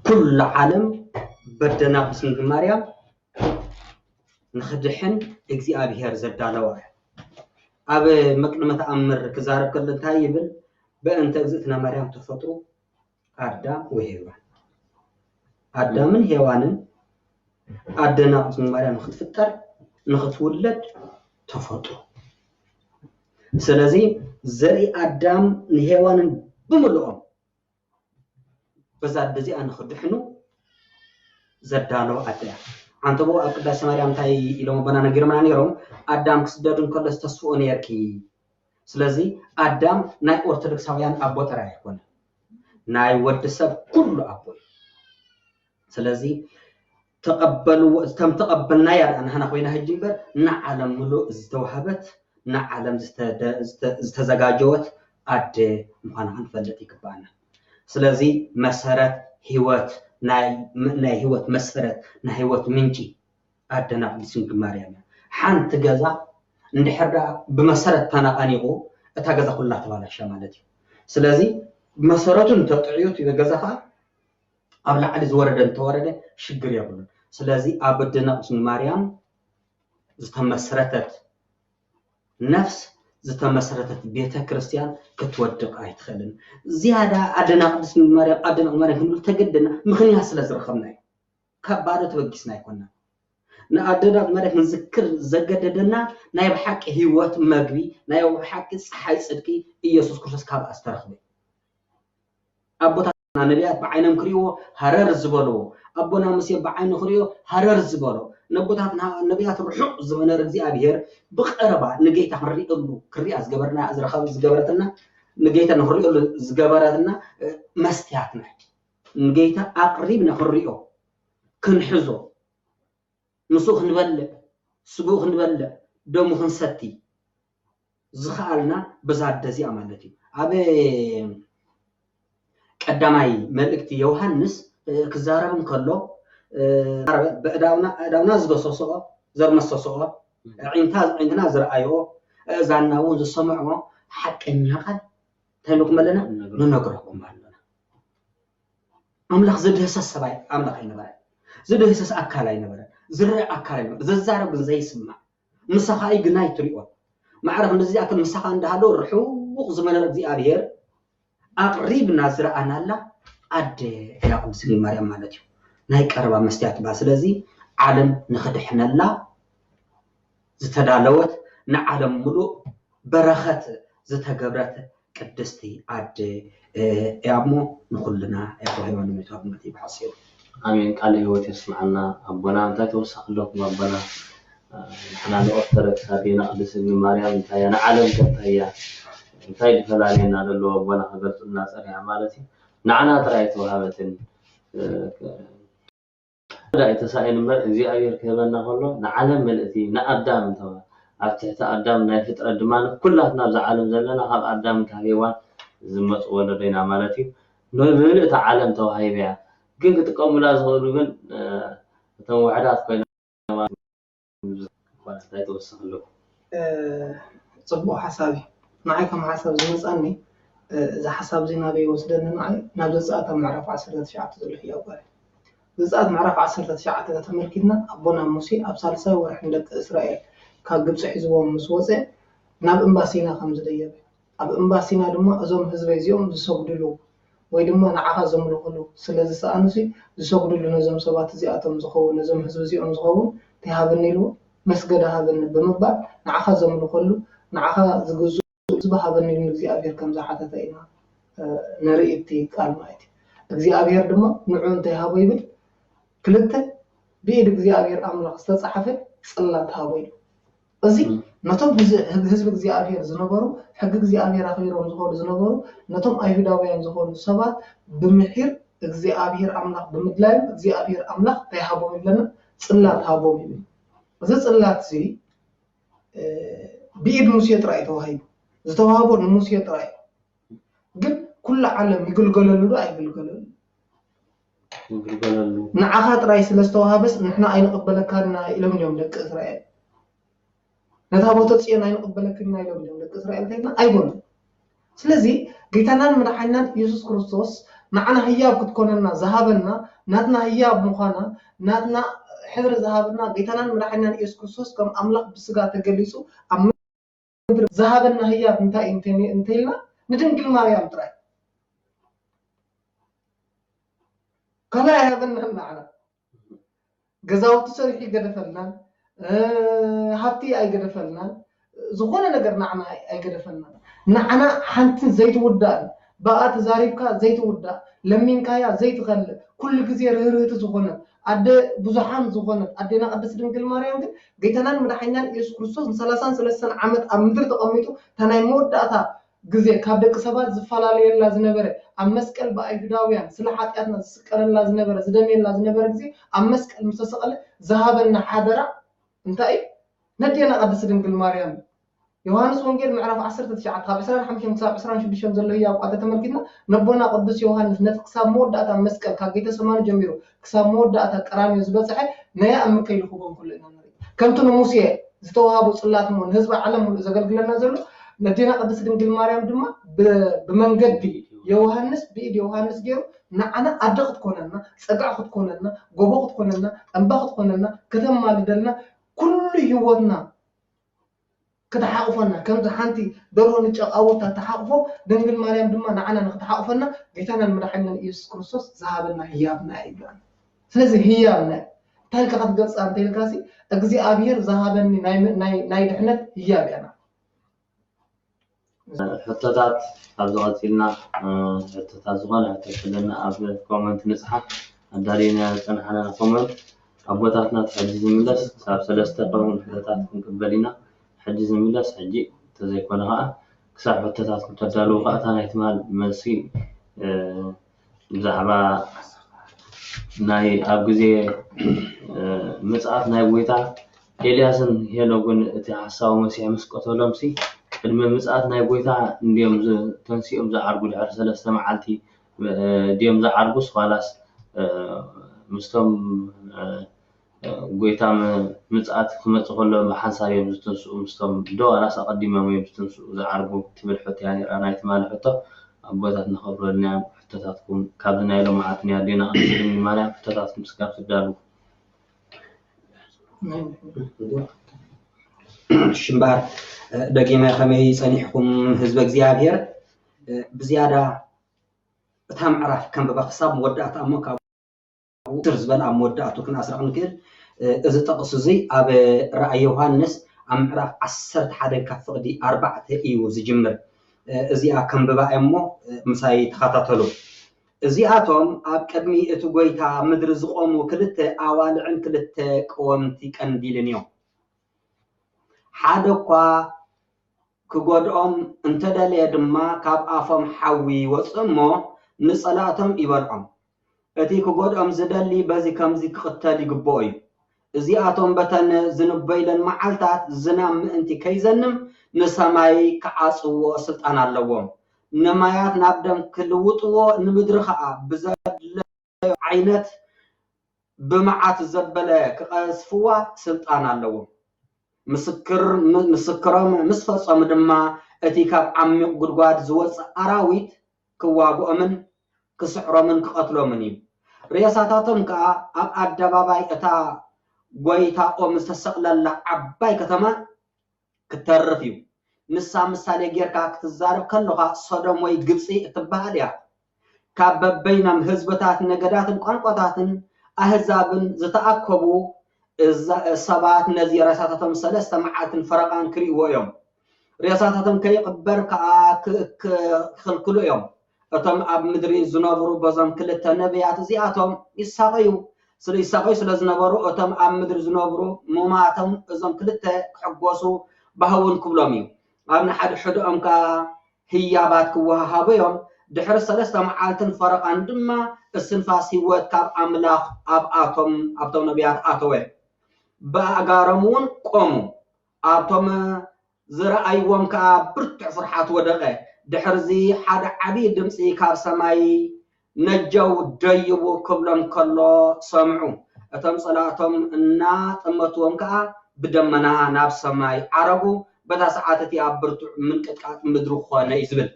كل عالم بدنا بسم مريم نخدحن እግዚአብሔር ዘዳለው አብ መቅደመ ተአምር ከዛረብ ከለ ታይብል በእንተ እግዝእትና ማርያም ተፈጥሮ አዳም ወሔዋን አዳምን ሔዋንን አደና በስም ማርያም ክትፈጠር ንኽትወለድ ተፈጥሮ ስለዚህ ዘሪ አዳም ሔዋንን ብምልኦም بزاد دزي أنا خدحنو زدالو أديا أنت بو أقدس مريم تاي إلهم بنا نجرم نيرهم أدم كسدادون كله استسوون يركي سلزي أدم ناي أرتدكس هاويان أبو تراي كون ناي ودسب كل أبو سلزي تقبلوا تقبلنا يا أنا هنا خوينا هالجنبر نعلم ملو استوهبت نعلم استزجاجوت أدي مخانا هنفلتي كبانا سلازي مسارات هيوات ناي هيوات مسارات ناي هيوات منجي أدنا بسم مريم حنت جزا نحرد بمسارات تناقنيو أتجزا كلها تبع الشمالتي سلازي مساراتون تطعيوت إذا جزاها قبل على زوردن توردن شجر يقولون سلازي أبدنا بسم مريم زتمسرتت نفس زتمسرتت بيتا كريستيان كتودق أيتخلن زيادة أدنى قدس مريم أدنى مريم هنقول تجدنا مخنيها سلازر خمناي كبارة توجسنا يكوننا نأدنا مرة نذكر زجدنا نايب حق هيوات مجري نايب حق صحي صدقي يسوع كريستوس كاب أسترخبه أبونا نبيات بعينهم كريو هرر زبلو أبونا مسيح بعين خريو هرر زبلو نبوتاتنا نبيات الروح زمن رجزي أبير بقربا نجيت حري له كري أزجبرنا أزرخاب زجبرتنا نجيت نخري له زجبرتنا مستياتنا نجيت أقربنا خريو كنحزو نسوخ نبلع سبوخ نبلع دموخ نستي زخالنا بزاد دزي أمالتي أبي قدامي ملكتي يوحنس كزاربن كله بأداونا زبصصوا زرمصصوا عندنا زرعيو زعناون زسمعوا حقنيا قال تنكم لنا ننقركم لنا أملاخ زده سسباي أملاخ ينبر زده سس أكالاي نبر زرع أكالاي نبر ززارب زي سمع مسخاي جناي تريوا ما عرف إن زي أكل مسخا عند هذا الرحوق زمان زي أبير أقربنا زرعنا لا أد يا قدس مريم مالتي نايك أربع مستيات بس لذي عالم نخدحنا لا زتدالوت نعلم ملو برخت زتجبرت قدستي أد يامو نقولنا يا أخوي من متواب متي بحصير آمين قال هو تسمعنا أبونا أنت توسع لكم أبونا نحن نأثرك هذه قدس مريم أنت يا نعلم كتيا انتي فلانين هذا اللي أبونا قبلت الناس أريع مالتي نعنا ترأيت وهابتن رأيت سائل زي أبير كيبنا كله نعلم ملئتي نأدام توا أفتحت أدام نايفت أدمان كلها تنابز عالم زلنا هاب أدام كهيوان زمت ولدينا مالتي ملئت عالم توا هاي بيع كنت تقوم لازم يقولون توعدات كوينا ما تيتوسخ له صبوا حسابي معاكم حساب زمصاني إذا حساب زينا بيوصلنا معي نبذ ساعة معرف 10 شعات ذلحية وقال بزاد معرف 10 شعات تمركنا أبونا موسى أبصالسا ورح ندك إسرائيل كجب سحزوا مسوسة ناب إمباسينا خمس دقيقة أب إمباسينا دم أزوم حزب يوم زسقدلو ويدم نعها زملو كله سلزة سأنسي زسقدلو نزم سبات زياتهم زخو نزم حزب يوم زخو تهابني له مسجد هذا بمبا نعها زملو كله نعها زجزو زبها بني نجزي أبير كم زحته تينا نريتي قال مايتي نجزي أبير دم نعون تهابو يبل كلته بيد نجزي أبير أملاك ستصحفه صلاة هاويل أزي نتوم حزب نجزي أبير زنبرو حق نجزي أبير أخيرهم زخور زنبرو نتوم أيهوداويان زخور سبات بمحير نجزي أبير أملاك بمدلايم نجزي أبير أملاك تهابو يبلنا صلاة هابو يبل أزي صلاة زي بيد موسى ترأيته هاي زتوهابو نموسى ترأي قل كل عالم يقول قالوا له أي يقول قالوا نعخات رئيس لستوها بس نحن أين قبلك كنا إلى من يوم لك إسرائيل نتابو تسينا أين قبلك كنا إلى من يوم لك إسرائيل تينا أيضا سلزي قيتنا من حنا يسوع كريستوس معنا هياب كتكوننا ذهبنا ناتنا هياب مخانا ناتنا حذر ذهبنا قيتنا من حنا يسوع كريستوس كم أملاك بسقا تجلسوا ذهبنا هياب انتينا ندنقل مريم ترى كلا هذا معنا جزاوت سريحي قدفلنا هابتي أي قدفلنا زغونا نقر نعنا أي قدفلنا نعنا حنت زيت ودان بقى تزاريبك زيت ودا لمين كايا زيت غل كل جزيرة رهرت زغونا عد بزحام زغونا عدنا قدس دنقل مريم قيتنا مدحينا يسوع كريستوس سلسان عمد أمدر تقميتو تناي موداتا جزء كابدك سبات زفلالي لازم نبره أمسكال بأيهوداويان سلاحات أدنى سكر لازم نبره زدمين لازم نبره جزء أمسكال مستسقل ذهبنا حضرة انتهي ندينا قدس دنقل مريم يوحنس وانجيل معرف 10 تشعة بسرعة حمشين صار بسرعة شو بيشون زلوا يا وقت تمركنا نبونا قدس يوحنس نتكسب مودة أمسكال كاجيت سمان جميرو كسب مودة كرامي زبط صحيح نيا أمكيل خوبهم كلنا كم تنموسيه زتوها بصلات من هزب علم إذا قال لنا زلوا ندينا قدس دنقل مريم دما بمنجد يوحنس بيد يوحنس جيرو نعنا أدقت كوننا صدقت كوننا جوبقت كوننا أنبقت كوننا كذا ما لدلنا كل يومنا كتحقفنا كم زحنتي دورهم يتقاوت تحقفوا دنقل مريم دما نعنا نتحقفنا جيتنا المدحنا يسوع كريستوس ذهبنا هيابنا إيجان سلزي هيابنا ታሪክ ከትገጽ አንተ ልካሲ እግዚአብሔር ዘሃበኒ ናይ ድሕነት ይያብያና ሕቶታት ኣብ ዝቐፂልና ሕቶታት ዝኾነ ሕቶትለና ኣብ ኮመንት ንፅሓፍ ኣዳሊና ፀናሕና ኮመንት ኣቦታትና ሕጂ ዝምለስ ሳብ 3 ቀኑን ሕቶታት ክንቅበል ኢና ሕጂ ዝምለስ ሕጂ ተዘይኮነ ከዓ ክሳብ ሕቶታት ክተዳልው ከዓ እታ ናይ ትማል መልሲ ብዛዕባ ናይ ኣብ ግዜ ምጽኣት ናይ ጎይታ ኤልያስን ሄኖክን እቲ ሓሳብ መሲሕ ምስ ቀተሎምሲ ቅድሚ ምጽኣት ናይ ጎይታ እንዲዮም ተንሲኦም ዝዓርጉ ድሕሪ 3 መዓልቲ ድዮም ዝዓርጉስ ኋላስ ምስቶም ጎይታ ምጽኣት ክመጽእ ከሎ ብሓንሳብ እዮም ዝተንስኡ ምስቶም ዶ ዋላስ ኣቐዲሞም እዮም ዝተንስኡ ዝዓርጉ ትብል ሕቶ እያ ነይራ ናይ ትማል ሕቶ ኣቦታት ንኸብረልና ሕቶታትኩም ካብዚ ናይ ሎምዓት ንያዴና ቅድስቲ ማርያም ሕቶታትኩም ስጋብ ትዳሉ ሽምባር ደጊመ ከመይ ፀኒሕኩም ህዝበ እግዚአብሔር ብዝያዳ እታ ምዕራፍ ከም በክሳብ መወዳእታ እሞ ካብ ትር ዝበል ኣብ መወዳእቱ ክንኣስረቕ ንክእል እዚ ጠቕሱ እዚ ኣብ ራእይ ዮሃንስ ኣብ ምዕራፍ 11 ካብ ፍቕዲ 4 እዩ ዝጅምር እዚኣ ከንብባ እሞ ምሳይ ተኸታተሉ እዚኣቶም ኣብ ቅድሚ እቲ ጎይታ ምድሪ ዝቆሙ ክልተ ኣዋልዕን ክልተ ቀወምቲ ቀንዲልን እዮም ሓደ እኳ ክጎድኦም እንተደለየ ድማ ካብ ኣፎም ሓዊ ይወፅእ እሞ ንጸላእቶም ይበልዖም እቲ ክጎድኦም ዝደሊ በዚ ከምዚ ክቕተል ይግብኦ እዩ እዚኣቶም በተን ዝንበይለን መዓልታት ዝናብ ምእንቲ ከይዘንም ንሰማይ ክዓጽዎ ስልጣን ኣለዎም ንማያት ናብ ደም ክልውጥዎ ንምድሪ ከዓ ብዘድለዮ ዓይነት ብመዓት ዘበለ ክቐስፍዋ ስልጣን ኣለዎም ምስክሮም ምስ ፈጸሙ ድማ እቲ ካብ ዓሚቕ ጉድጓድ ዝወፅእ ኣራዊት ክዋግኦምን ክስዕሮምን ክቐትሎምን እዩ ሬሳታቶም ከዓ ኣብ ኣደባባይ እታ ጎይታ ኦም ዝተሰቕለላ ዓባይ ከተማ ክተርፍ እዩ ንሳ ምሳሌ ጌርካ ክትዛረብ ከለኻ ሶዶም ወይ ግብፂ እትበሃል እያ ካብ በበይኖም ህዝብታት ነገዳትን ቋንቋታትን ኣህዛብን ዝተኣከቡ ሰባት ነዚ ሬሳታቶም 3 መዓልትን ፈረቓን ክሪእዎ እዮም ሬሳታቶም ከይቕበር ከዓ ክኽልክሉ እዮም እቶም ኣብ ምድሪ ዝነብሩ በዞም ክልተ ነቢያት እዚኣቶም ይሳቀዩ ስለ ዝነበሩ እቶም ኣብ ምድሪ ዝነብሩ ሙማቶም እዞም ክልተ ክሕጎሱ ባህውን ክብሎም እዩ ኣብ ንሓደ ሕድኦም ከዓ ህያባት ክወሃሃቡ እዮም ድሕሪ 3 መዓልትን ፈረቓን ድማ እስንፋስ ህይወት ካብ ኣምላኽ ኣብቶም ነቢያት ኣተወ በኣጋሮም እውን ቆሙ ኣብቶም ዝረኣይዎም ከዓ ብርቱዕ ፍርሓት ወደቐ ድሕርዚ ሓደ ዓብዪ ድምፂ ካብ ሰማይ ነጀው ደይቡ ክብሎም ከሎ ሰምዑ እቶም ጸላእቶም እናጠመትዎም ከዓ ብደመና ናብ ሰማይ ዓረጉ በታ ሰዓት እቲ ኣብ ብርቱዕ ምንቅጥቃጥ ምድሪ ኮነ እዩ ዝብል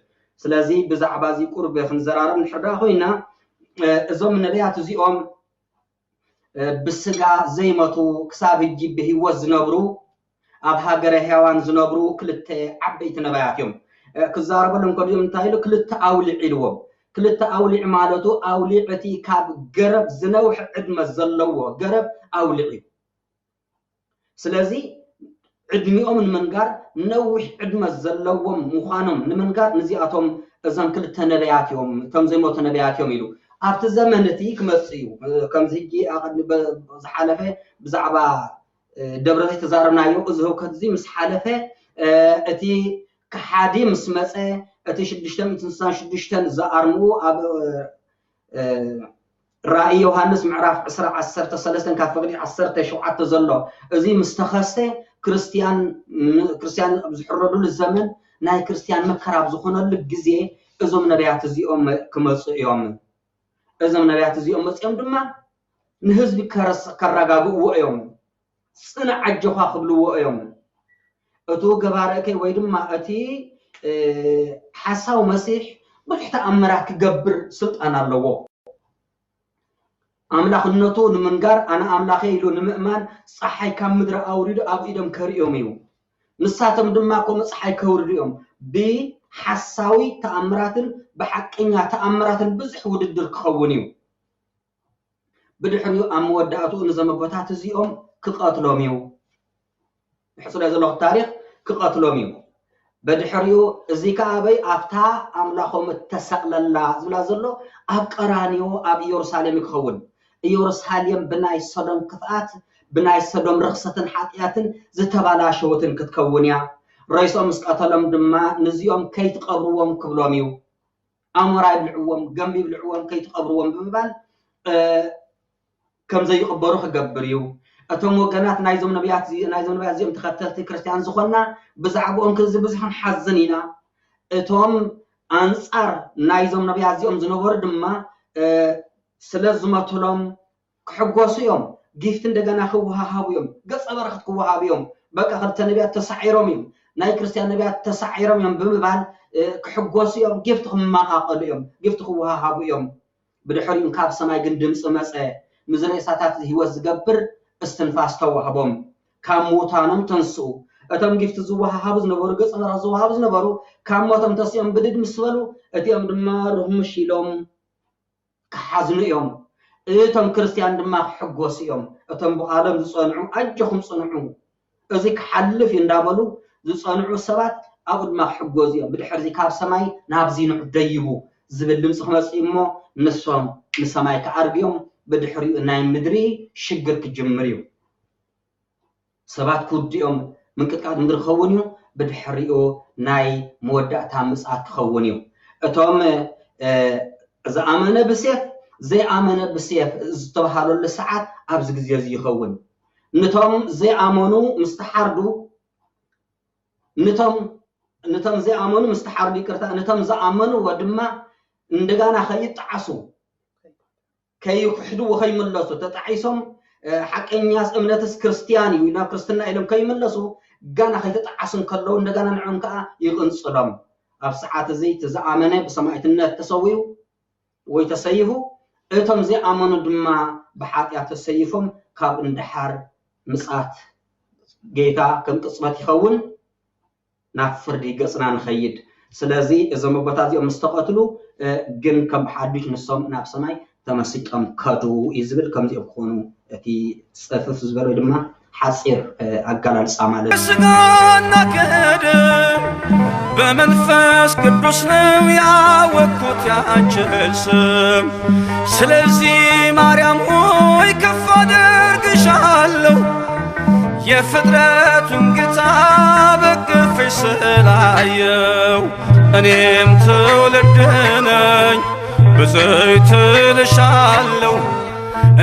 ስለዚ ብዛዕባ እዚ ቁርብ ክንዘራረብ ንሕዳ ኮይና እዞም ነቢያት እዚኦም ብስጋ ዘይመቱ ክሳብ ሕጂ ብህይወት ዝነብሩ ኣብ ሃገረ ሕያዋን ዝነብሩ ክልተ ዓበይቲ ነቢያት እዮም ክዛረበሎም ከድዮም እንታይ ኢሉ ክልተ ኣውሊዕ ኢልዎም ክልተ ኣውሊዕ ማለቱ ኣውሊዕ እቲ ካብ ገረብ ዝነውሕ ዕድመ ዘለዎ ገረብ ኣውሊዕ እዩ ስለዚ ዕድሚኦም ንምንጋር ነዊሕ ዕድመ ዘለዎም ምዃኖም ንምንጋር ነዚኣቶም እዞም ክልተ ነቢያት እዮም እቶም ዘይሞቱ ነቢያት እዮም ኢሉ ኣብቲ ዘመን እቲ ክመጽእ እዩ ከምዚ ሕጂ ዝሓለፈ ብዛዕባ ደብረ ዘይት ተዛረብናዮ እዚ ህውከት እዚ ምስ ሓለፈ እቲ ክሓዲ ምስ መፀ እቲ 666 ዝኣርምኡ ኣብ ራእይ ዮሃንስ ምዕራፍ 10:13 ካብ ፍቕዲ 17 ዘሎ እዚ ምስ ተኸስተ ክርስቲያን ዝሕረዱሉ ዘመን ናይ ክርስቲያን መከራ ዝኾነሉ ግዜ እዞም ነቢያት እዚኦም ክመፁ እዮም እዞም ነቢያት እዚኦም መፅኦም ድማ ንህዝቢ ከረጋግእዎ እዮም ጽንዕ ዓጀኻ ክብልዎ እዮም እቱ ገባርአከይ ወይ ድማ እቲ ሓሳብ መሲሕ ብዙሕ ተኣምራት ክገብር ስልጣን ኣለዎ ኣምላኽነቱ ንምንጋር ኣነ ኣምላኽ ኢሉ ንምእማን ፀሓይ ካብ ምድሪ ኣውሪዱ ኣብ ኢዶም ከሪኦም እዩ ንሳቶም ድማ ከምኡ ፀሓይ ከውርዱ እዮም ብሓሳዊ ተኣምራትን ብሓቀኛ ተኣምራትን ብዙሕ ውድድር ክኸውን እዩ بدحريو أم ودعتو نزم بوتات زيهم كقاتلوميو حصل هذا التاريخ كقاتلوميو بدحريو زيكا أبي أفتا أملاخهم التسقل الله زلازلو أقرانيو أب يورساليم يخون يورساليم بناي صدم كفات بناي صدم رخصة حقيقة زتبالا شوتن كتكونيا رئيس مسقاتلهم دما نزيهم كي تقبروهم كبلوميو أمراي بلعوهم جنبي بلعوهم كي تقبروهم بمبال كم زي يقبروا خجبريو أتوم وجنات نايزم نبيات زي متختلت كريستيان زخنا بزعبهم كذا بزحن حزنينا أتوم أنصار نايزم نبيات زي زنور دما سلز ما تلهم كحجوسيهم جيفتن دجنا خوها هابيهم قص أبرخت خوها هابيهم بقى خلت نبيات تسعيرهم ناي كريستيان نبيات تسعيرهم بمبال كحجوسيهم جيفتهم ما أقليهم جيفت خوها هابيهم بدحريم كاب سماي قندم سمسة مزرعة ساتات هو زجبر استنفاس توهبهم كموتانم تنسو أتم جفت زوها حافظ نبرو قص أنا زوها حافظ نبرو كموتام تسيم بدد مسولو أتيم دمار هم شيلهم كحزن يوم أتم كريستيان دمار حقوس يوم أتم بعالم زصنعو أجهم صنعو أزيك حلف يندابلو زصنعو سبات أبد ما حقوس يوم بدحر زي كاب سماي نابزين عديبو زبل مسخمس إمو نسوم نسماي كعربيهم بدحريو ناي مدري شجر كجمريو سبات كوديوم من كتقاد مدر خونيو بدحريو ناي مودع تامس خونيو اتوم اذا امنه بسيف زي امنه بسيف زتبحالو لساعات ابز غزي زي يخون نتوم زي امنو مستحردو نتوم زي امنو مستحردو يكرتا نتوم زي امنو ودما እንደጋና خيطعسو كي يحدو وخي ملسو تتعيسهم حقنياس امنتس كريستياني وينا كريستنا إلهم كي ملسو غانا خي تتعسن كلو እንደጋና نعون كا يقنصلهم اب ساعات زي تزامنه بسماعتنا تسويو وي تسيفو اتم زي امنو دما بحاطيات تسيفهم كاب اندحار مسات جيتا كم قصمت يخون نافردي قصنا نخيد سلازي اذا مبتا زي مستقتلو جن كم حدش نصم ناب سماي تمسكم كادو يزبل كم زي بخونو اتي صفف زبرو دما حصير اقلال صامال سغانا كدم بمنفس ቅዱስ ነው ያወኩት ያንቺን ስም ስለዚህ ማርያም ሆይ ከፍ አደርግሻለሁ የፍጥረቱን ጌታ በቅፍሽ ስላየው እኔም ትውልድ ነኝ ብፅዕት እልሻለሁ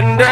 እንደ